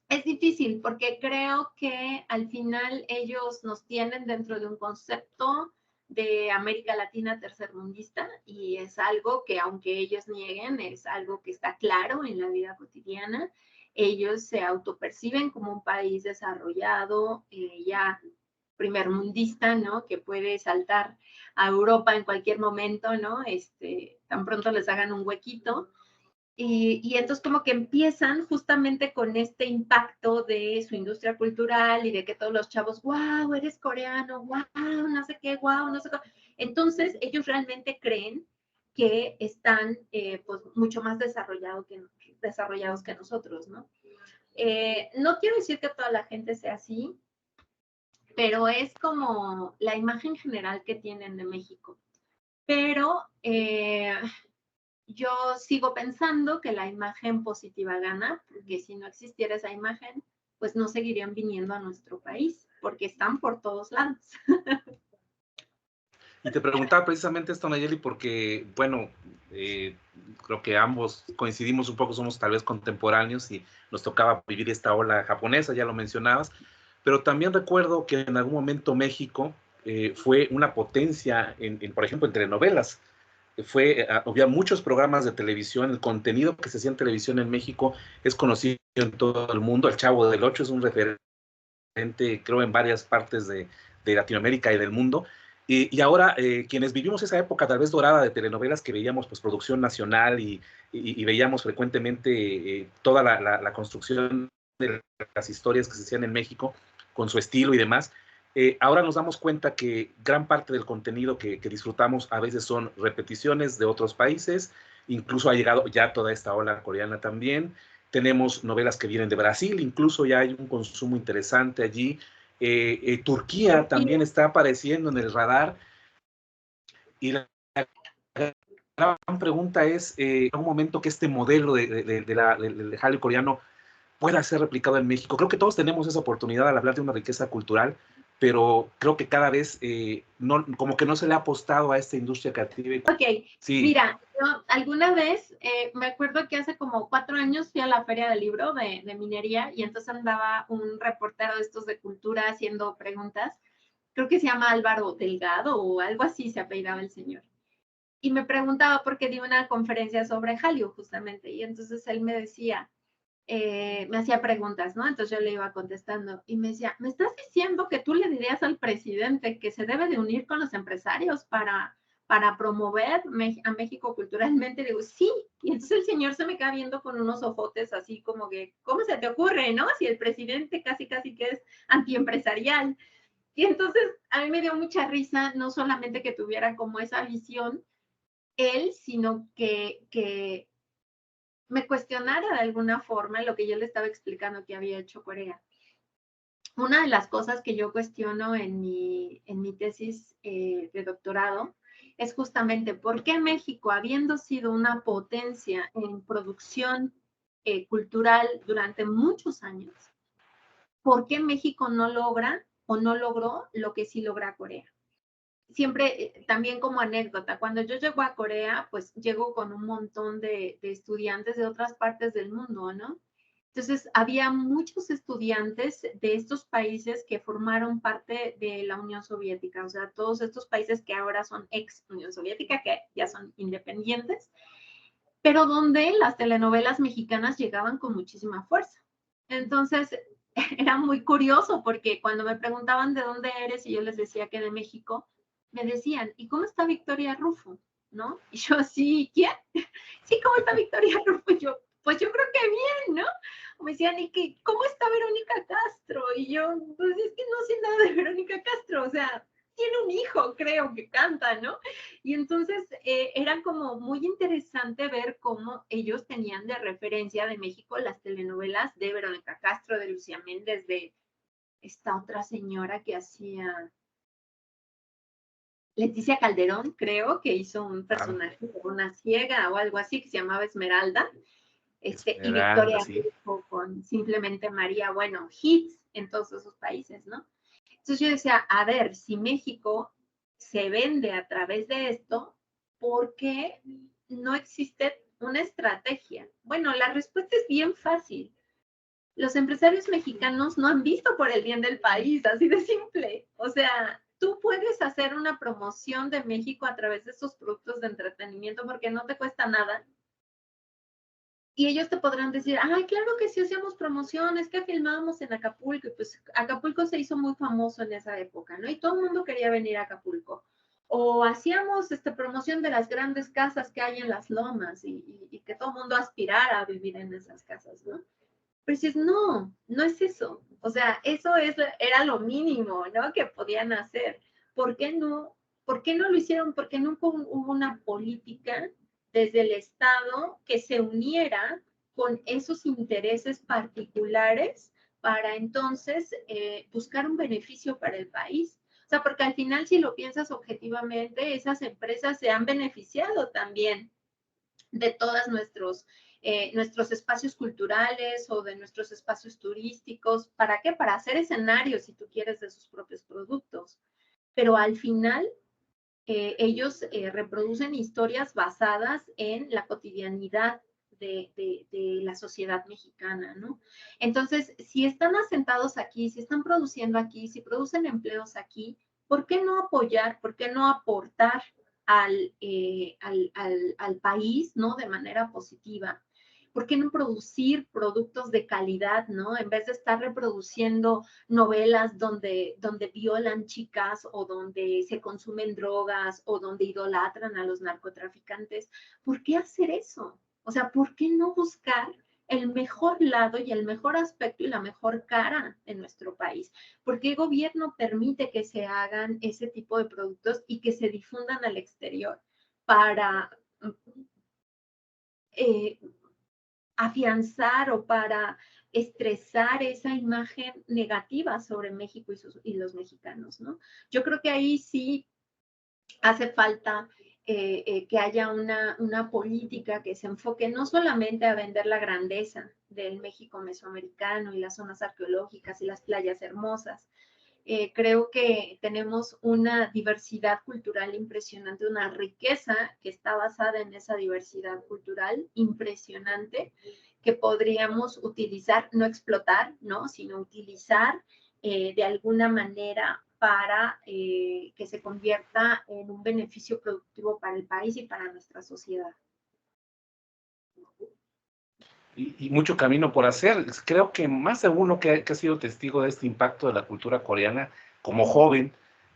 es difícil porque creo que al final ellos nos tienen dentro de un concepto de América Latina tercermundista y es algo que aunque ellos nieguen, es algo que está claro en la vida cotidiana. Ellos se autoperciben como un país desarrollado, ya primermundista, ¿no? Que puede saltar a Europa en cualquier momento, ¿no? Tan pronto les hagan un huequito. Y entonces como que empiezan justamente con este impacto de su industria cultural y de que todos los chavos, wow, eres coreano, wow, no sé qué, wow, no sé qué. Entonces ellos realmente creen que están pues mucho más desarrollados que nosotros, ¿no? No quiero decir que toda la gente sea así, pero es como la imagen general que tienen de México. Pero yo sigo pensando que la imagen positiva gana, porque si no existiera esa imagen, pues no seguirían viniendo a nuestro país, porque están por todos lados. Y te preguntaba precisamente esto, Nayeli, porque, bueno, creo que ambos coincidimos un poco, somos tal vez contemporáneos y nos tocaba vivir esta ola japonesa, ya lo mencionabas, pero también recuerdo que en algún momento México fue una potencia, por ejemplo, en telenovelas. Había muchos programas de televisión, el contenido que se hacía en televisión en México es conocido en todo el mundo. El Chavo del Ocho es un referente, creo, en varias partes de Latinoamérica y del mundo. Y ahora, quienes vivimos esa época tal vez dorada de telenovelas que veíamos, pues, producción nacional y veíamos frecuentemente toda la construcción de las historias que se hacían en México con su estilo y demás, ahora nos damos cuenta que gran parte del contenido que disfrutamos a veces son repeticiones de otros países, incluso ha llegado ya toda esta ola coreana también. Tenemos novelas que vienen de Brasil, incluso ya hay un consumo interesante allí. Turquía también está apareciendo en el radar. Y la gran pregunta es, ¿en algún momento que este modelo del Hallyu coreano pueda ser replicado en México? Creo que todos tenemos esa oportunidad al hablar de una riqueza cultural, pero creo que cada vez como que no se le ha apostado a esta industria creativa. Ok, sí. Mira, yo alguna vez, me acuerdo que hace como 4 años fui a la Feria del Libro de Minería y entonces andaba un reportero de estos de cultura haciendo preguntas. Creo que se llama Álvaro Delgado o algo así se apellidaba el señor. Y me preguntaba porque di una conferencia sobre Hallyu justamente y entonces él me decía, me hacía preguntas, ¿no? Entonces yo le iba contestando y me decía, ¿me estás diciendo que tú le dirías al presidente que se debe de unir con los empresarios para promover a México culturalmente? Y digo, sí. Y entonces el señor se me queda viendo con unos ojotes así como que, ¿cómo se te ocurre, no? Si el presidente casi que es antiempresarial. Y entonces a mí me dio mucha risa, no solamente que tuviera como esa visión él, sino que me cuestionara de alguna forma lo que yo le estaba explicando que había hecho Corea. Una de las cosas que yo cuestiono en mi tesis de doctorado es justamente por qué México, habiendo sido una potencia en producción cultural durante muchos años, ¿por qué México no logra o no logró lo que sí logra Corea? Siempre, también como anécdota, cuando yo llego a Corea, pues llego con un montón de estudiantes de otras partes del mundo, ¿no? Entonces, había muchos estudiantes de estos países que formaron parte de la Unión Soviética, o sea, todos estos países que ahora son ex Unión Soviética, que ya son independientes, pero donde las telenovelas mexicanas llegaban con muchísima fuerza. Entonces, era muy curioso porque cuando me preguntaban de dónde eres y yo les decía que de México, me decían, ¿y cómo está Victoria Rufo? ¿no? Y yo, sí, ¿quién? Sí, ¿cómo está Victoria Rufo? Yo, pues yo creo que bien, ¿no? O me decían, ¿y qué, cómo está Verónica Castro? Y yo, pues es que no sé nada de Verónica Castro, o sea, tiene un hijo, creo, que canta, ¿no? Y entonces era como muy interesante ver cómo ellos tenían de referencia de México las telenovelas de Verónica Castro, de Lucía Méndez, de esta otra señora que hacía Leticia Calderón, creo, que hizo un Claro. personaje de una ciega o algo así que se llamaba Esmeralda, y Esmeralda, Victoria sí. Rufo con Simplemente María, bueno, hits en todos esos países, ¿no? Entonces yo decía, a ver, si México se vende a través de esto, ¿por qué no existe una estrategia? Bueno, la respuesta es bien fácil. Los empresarios mexicanos no han visto por el bien del país, así de simple. O sea, tú puedes hacer una promoción de México a través de estos productos de entretenimiento porque no te cuesta nada. Y ellos te podrán decir, ay, claro que sí hacíamos promociones, que filmábamos en Acapulco. Y pues Acapulco se hizo muy famoso en esa época, ¿no? Y todo el mundo quería venir a Acapulco. O hacíamos promoción de las grandes casas que hay en las lomas y que todo el mundo aspirara a vivir en esas casas, ¿no? Pero dices, no, no es eso. O sea, era lo mínimo, ¿no? Que podían hacer. ¿Por qué no? ¿Por qué no lo hicieron? Porque nunca hubo una política desde el Estado que se uniera con esos intereses particulares para entonces buscar un beneficio para el país. O sea, porque al final, si lo piensas objetivamente, esas empresas se han beneficiado también de todos nuestros espacios culturales o de nuestros espacios turísticos. ¿Para qué? Para hacer escenarios, si tú quieres, de sus propios productos. Pero al final, ellos reproducen historias basadas en la cotidianidad de la sociedad mexicana, ¿no? Entonces, si están asentados aquí, si están produciendo aquí, si producen empleos aquí, ¿por qué no apoyar, por qué no aportar al país, ¿no? De manera positiva. ¿Por qué no producir productos de calidad, ¿no? En vez de estar reproduciendo novelas donde violan chicas o donde se consumen drogas o donde idolatran a los narcotraficantes. ¿Por qué hacer eso? O sea, ¿por qué no buscar el mejor lado y el mejor aspecto y la mejor cara de nuestro país? ¿Por qué el gobierno permite que se hagan ese tipo de productos y que se difundan al exterior para eh, afianzar o para estresar esa imagen negativa sobre México y los mexicanos, ¿no? Yo creo que ahí sí hace falta que haya una política que se enfoque no solamente a vender la grandeza del México mesoamericano y las zonas arqueológicas y las playas hermosas. Creo que tenemos una diversidad cultural impresionante, una riqueza que está basada en esa diversidad cultural impresionante que podríamos utilizar, no explotar, ¿no? Sino utilizar de alguna manera para que se convierta en un beneficio productivo para el país y para nuestra sociedad. Y mucho camino por hacer. Creo que más de uno que ha sido testigo de este impacto de la cultura coreana, como joven,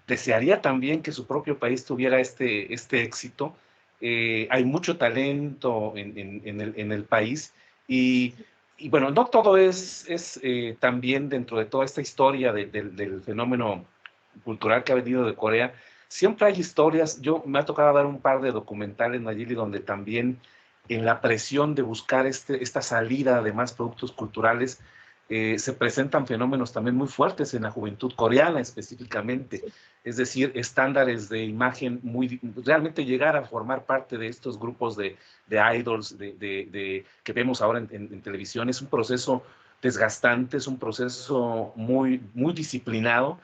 desearía también que su propio país tuviera este éxito. Hay mucho talento en el país y bueno, no todo es también dentro de toda esta historia del fenómeno cultural que ha venido de Corea. Siempre hay historias. Me ha tocado dar un par de documentales, Nayeli, donde también en la presión de buscar esta salida de más productos culturales, se presentan fenómenos también muy fuertes en la juventud coreana específicamente, es decir, estándares de imagen realmente llegar a formar parte de estos grupos de idols que vemos ahora en televisión es un proceso desgastante, es un proceso muy, muy disciplinado,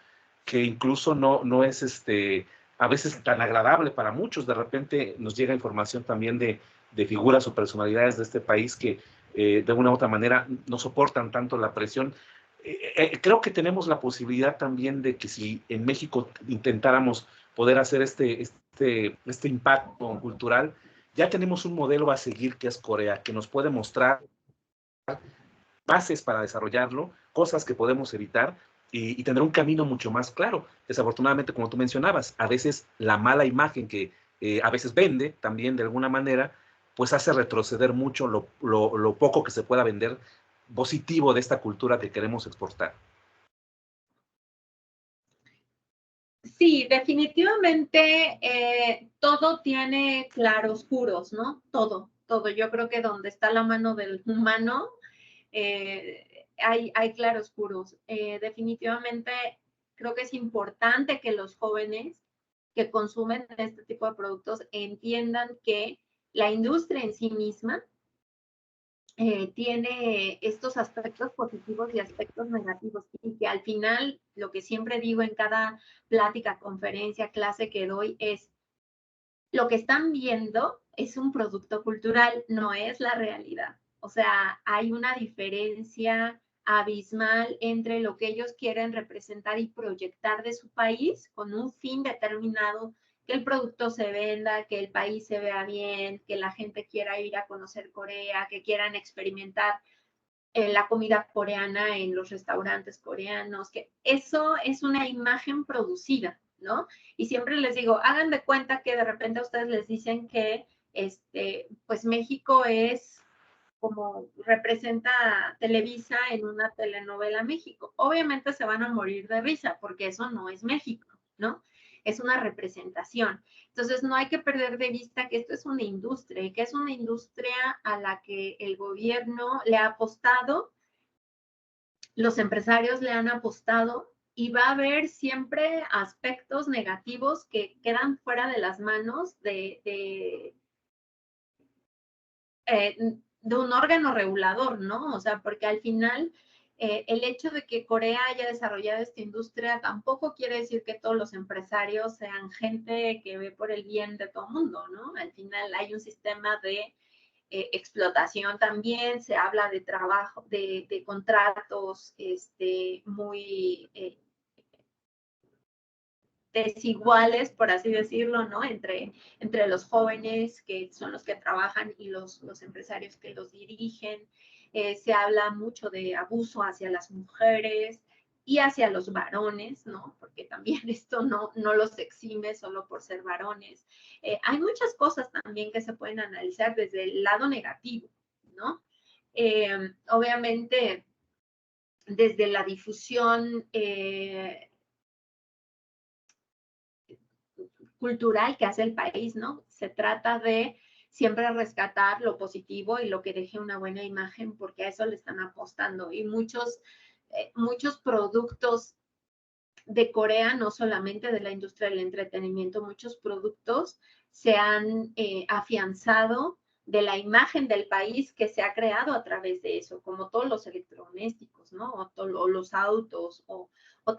que incluso no es a veces tan agradable para muchos. De repente nos llega información también de figuras o personalidades de este país que de una u otra manera no soportan tanto la presión. Creo que tenemos la posibilidad también de que si en México intentáramos poder hacer este impacto cultural, ya tenemos un modelo a seguir que es Corea, que nos puede mostrar bases para desarrollarlo, cosas que podemos evitar y tener un camino mucho más claro. Desafortunadamente, como tú mencionabas, a veces la mala imagen que a veces vende también de alguna manera, pues hace retroceder mucho lo poco que se pueda vender positivo de esta cultura que queremos exportar. Sí, definitivamente todo tiene claroscuros, ¿no? Todo. Yo creo que donde está la mano del humano, hay claroscuros. Definitivamente creo que es importante que los jóvenes que consumen este tipo de productos entiendan que la industria en sí misma tiene estos aspectos positivos y aspectos negativos, y que al final, lo que siempre digo en cada plática, conferencia, clase que doy es, lo que están viendo es un producto cultural, no es la realidad. O sea, hay una diferencia abismal entre lo que ellos quieren representar y proyectar de su país con un fin determinado, que el producto se venda, que el país se vea bien, que la gente quiera ir a conocer Corea, que quieran experimentar la comida coreana en los restaurantes coreanos, que eso es una imagen producida, ¿no? Y siempre les digo, hagan de cuenta que de repente a ustedes les dicen que pues México es como representa a Televisa en una telenovela México. Obviamente se van a morir de risa porque eso no es México, ¿no? Es una representación. Entonces no hay que perder de vista que esto es una industria y que es una industria a la que el gobierno le ha apostado, los empresarios le han apostado, y va a haber siempre aspectos negativos que quedan fuera de las manos de un órgano regulador, ¿no? O sea, porque al final el hecho de que Corea haya desarrollado esta industria tampoco quiere decir que todos los empresarios sean gente que ve por el bien de todo el mundo, ¿no? Al final hay un sistema de explotación también, se habla de trabajo, de contratos muy desiguales, por así decirlo, ¿no? Entre los jóvenes que son los que trabajan y los empresarios que los dirigen. Se habla mucho de abuso hacia las mujeres y hacia los varones, ¿no? Porque también esto no los exime solo por ser varones. Hay muchas cosas también que se pueden analizar desde el lado negativo, ¿no? Obviamente, desde la difusión cultural que hace el país, ¿no? Se trata de siempre rescatar lo positivo y lo que deje una buena imagen, porque a eso le están apostando. Y muchos productos de Corea, no solamente de la industria del entretenimiento, muchos productos se han afianzado de la imagen del país que se ha creado a través de eso, como todos los electrodomésticos, ¿no? O los autos, o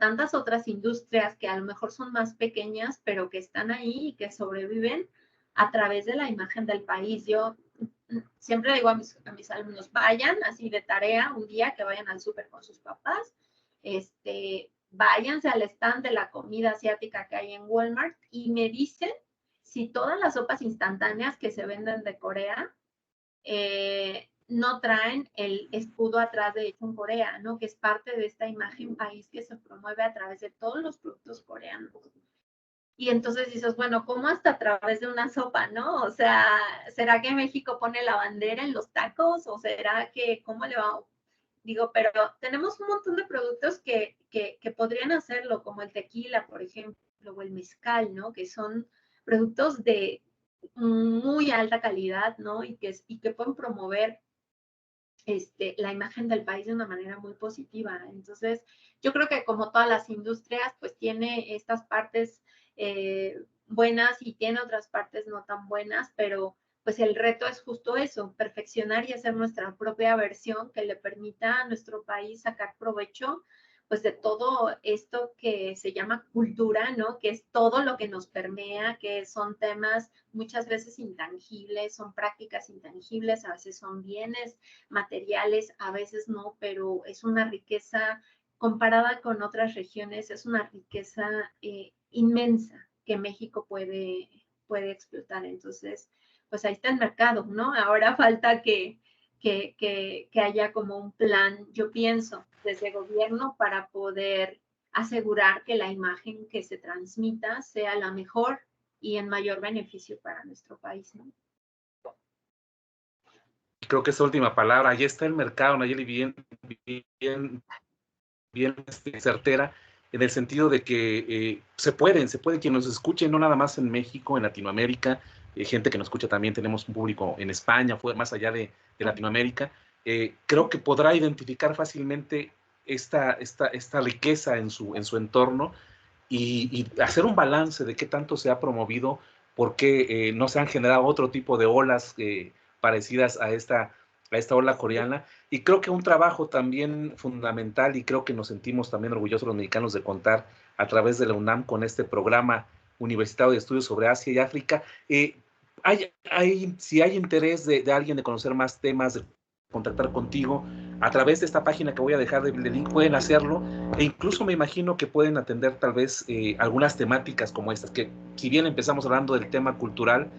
tantas otras industrias que a lo mejor son más pequeñas, pero que están ahí y que sobreviven a través de la imagen del país. Yo siempre digo a mis alumnos, vayan así de tarea un día, que vayan al súper con sus papás, váyanse al stand de la comida asiática que hay en Walmart y me dicen si todas las sopas instantáneas que se venden de Corea no traen el escudo atrás de hecho en Corea, ¿no? Que es parte de esta imagen país que se promueve a través de todos los productos coreanos. Y entonces dices, bueno, ¿cómo hasta a través de una sopa, no? O sea, ¿será que México pone la bandera en los tacos? ¿O será que, cómo le va? Digo, pero tenemos un montón de productos que podrían hacerlo, como el tequila, por ejemplo, o el mezcal, ¿no? Que son productos de muy alta calidad, ¿no? Y que pueden promover la imagen del país de una manera muy positiva. Entonces, yo creo que como todas las industrias, pues tiene estas partes buenas y tiene otras partes no tan buenas, pero pues el reto es justo eso, perfeccionar y hacer nuestra propia versión que le permita a nuestro país sacar provecho pues de todo esto que se llama cultura, ¿no? Que es todo lo que nos permea, que son temas muchas veces intangibles, son prácticas intangibles, a veces son bienes materiales, a veces no, pero es una riqueza comparada con otras regiones, es una riqueza inmensa que México puede explotar. Entonces, pues ahí está el mercado, ¿no? Ahora falta que haya como un plan, yo pienso, desde gobierno para poder asegurar que la imagen que se transmita sea la mejor y en mayor beneficio para nuestro país, ¿no? Creo que esa última palabra, ahí está el mercado, Nayeli, bien, certera, en el sentido de que se puede quien nos escuche, no nada más en México, en Latinoamérica, gente que nos escucha también, tenemos un público en España, más allá de Latinoamérica, creo que podrá identificar fácilmente esta riqueza en su entorno y hacer un balance de qué tanto se ha promovido, por qué no se han generado otro tipo de olas parecidas a esta ola coreana. Y creo que un trabajo también fundamental, y creo que nos sentimos también orgullosos los mexicanos de contar a través de la UNAM con este programa universitario de estudios sobre Asia y África. Si hay interés de alguien de conocer más temas, de contactar contigo, a través de esta página que voy a dejar de link pueden hacerlo, e incluso me imagino que pueden atender tal vez algunas temáticas como estas, que si bien empezamos hablando del tema cultural,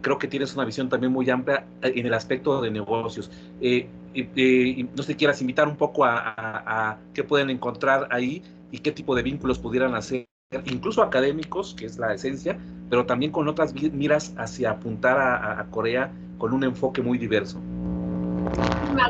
creo que tienes una visión también muy amplia en el aspecto de negocios. No sé si quieras invitar un poco a qué pueden encontrar ahí y qué tipo de vínculos pudieran hacer, incluso académicos, que es la esencia, pero también con otras miras hacia apuntar a Corea con un enfoque muy diverso.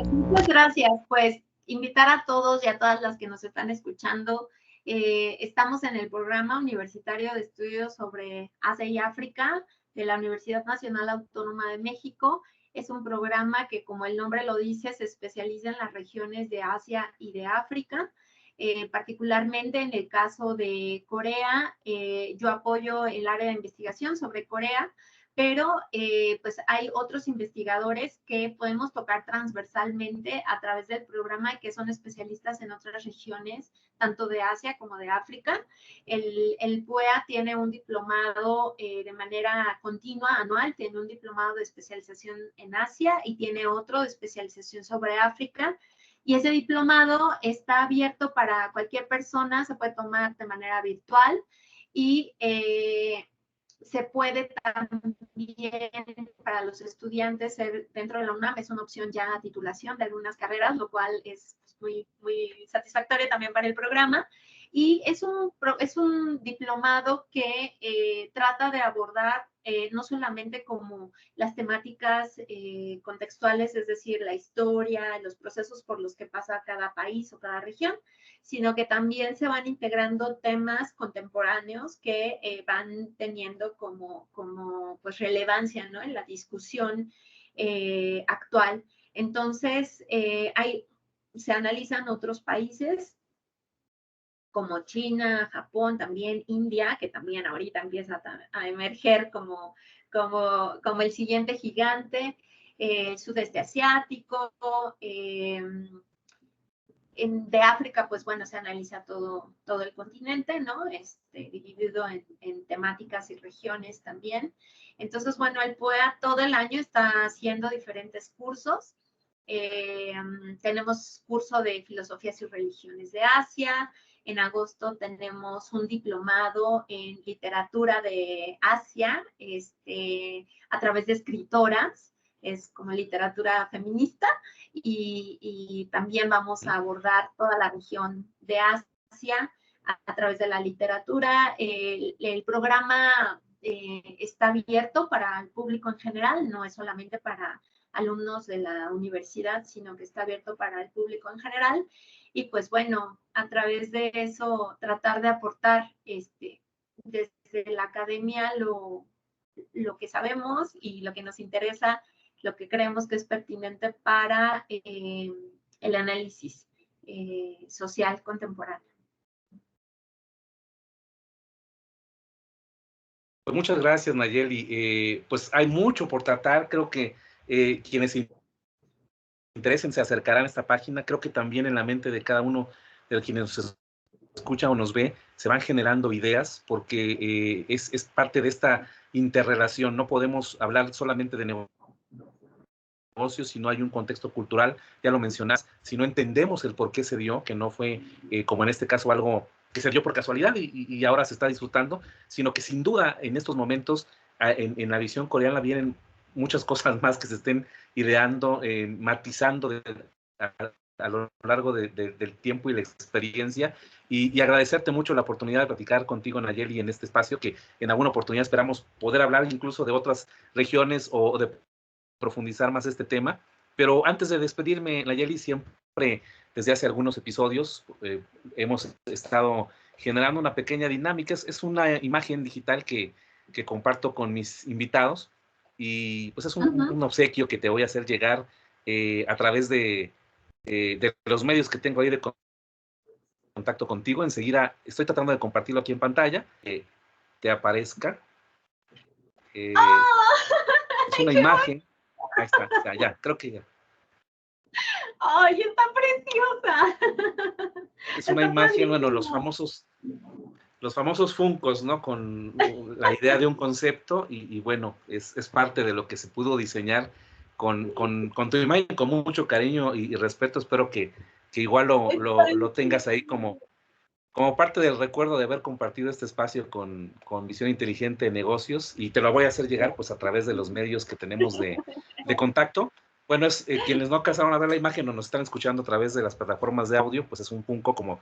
Muchas gracias. Pues invitar a todos y a todas las que nos están escuchando. Estamos en el programa universitario de estudios sobre Asia y África de la Universidad Nacional Autónoma de México. Es un programa que, como el nombre lo dice, se especializa en las regiones de Asia y de África. Particularmente en el caso de Corea, yo apoyo el área de investigación sobre Corea, pero pues hay otros investigadores que podemos tocar transversalmente a través del programa, que son especialistas en otras regiones, tanto de Asia como de África. El PUEA tiene un diplomado de manera continua, anual, tiene un diplomado de especialización en Asia y tiene otro de especialización sobre África. Y ese diplomado está abierto para cualquier persona, se puede tomar de manera virtual y se puede también para los estudiantes dentro de la UNAM, es una opción ya a titulación de algunas carreras, lo cual es muy, muy satisfactorio también para el programa. Y es un diplomado que trata de abordar no solamente como las temáticas contextuales, es decir, la historia, los procesos por los que pasa cada país o cada región, sino que también se van integrando temas contemporáneos que van teniendo como pues relevancia, ¿no?, en la discusión actual. Entonces, se analizan otros países como China, Japón, también India, que también ahorita empieza a emerger como el siguiente gigante, el sudeste asiático, de África, pues bueno, se analiza todo el continente, ¿no? Dividido en temáticas y regiones también. Entonces, bueno, el PUEA todo el año está haciendo diferentes cursos. Tenemos curso de filosofías y religiones de Asia. En agosto tenemos un diplomado en literatura de Asia, a través de escritoras, es como literatura feminista, y también vamos a abordar toda la región de Asia a través de la literatura. El programa está abierto para el público en general, no es solamente para alumnos de la universidad, sino que está abierto para el público en general. Y pues bueno, a través de eso tratar de aportar desde la academia lo que sabemos y lo que nos interesa, lo que creemos que es pertinente para el análisis social contemporáneo. Pues muchas gracias, Nayeli. Pues hay mucho por tratar. Creo que quienes se interesen se acercarán a esta página. Creo que también en la mente de cada uno de quienes nos escucha o nos ve se van generando ideas, porque es parte de esta interrelación. No podemos hablar solamente de negocios si no hay un contexto cultural, ya lo mencionas, si no entendemos el por qué se dio, que no fue como en este caso algo que se dio por casualidad y ahora se está disfrutando, sino que sin duda en estos momentos en la visión coreana vienen muchas cosas más que se estén ideando, matizando a lo largo del tiempo y la experiencia, y agradecerte mucho la oportunidad de platicar contigo, Nayeli, en este espacio, que en alguna oportunidad esperamos poder hablar incluso de otras regiones o de profundizar más este tema. Pero antes de despedirme, Nayeli, siempre desde hace algunos episodios hemos estado generando una pequeña dinámica. Es una imagen digital que comparto con mis invitados, y pues es un obsequio que te voy a hacer llegar a través de los medios que tengo ahí de contacto contigo. Enseguida estoy tratando de compartirlo aquí en pantalla, que te aparezca. Es una imagen. Ahí está, ya, creo que ya. ¡Ay, está preciosa! Es una imagen, bueno, los famosos Funkos, ¿no? Con la idea de un concepto, y bueno, es parte de lo que se pudo diseñar con tu imagen, con mucho cariño y respeto. Espero que igual lo tengas ahí como parte del recuerdo de haber compartido este espacio con Visión Inteligente de Negocios, y te lo voy a hacer llegar pues a través de los medios que tenemos de contacto. Bueno, quienes no alcanzaron a ver la imagen o nos están escuchando a través de las plataformas de audio, pues es un Funko, como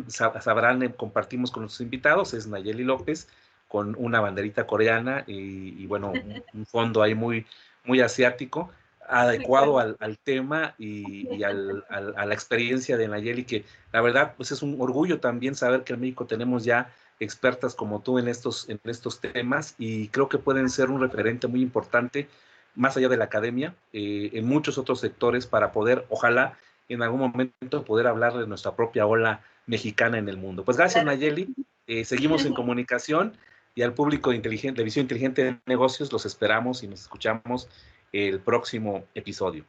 sabrán, compartimos con nuestros invitados, es Nayeli López con una banderita coreana y bueno, un fondo ahí muy, muy asiático, adecuado al tema y a la experiencia de Nayeli, que la verdad pues es un orgullo también saber que en México tenemos ya expertas como tú en estos temas, y creo que pueden ser un referente muy importante más allá de la academia, en muchos otros sectores, para poder, ojalá, en algún momento poder hablar de nuestra propia ola mexicana en el mundo. Pues gracias, Nayeli. Seguimos en comunicación, y al público de Visión Inteligente de Negocios los esperamos y nos escuchamos el próximo episodio.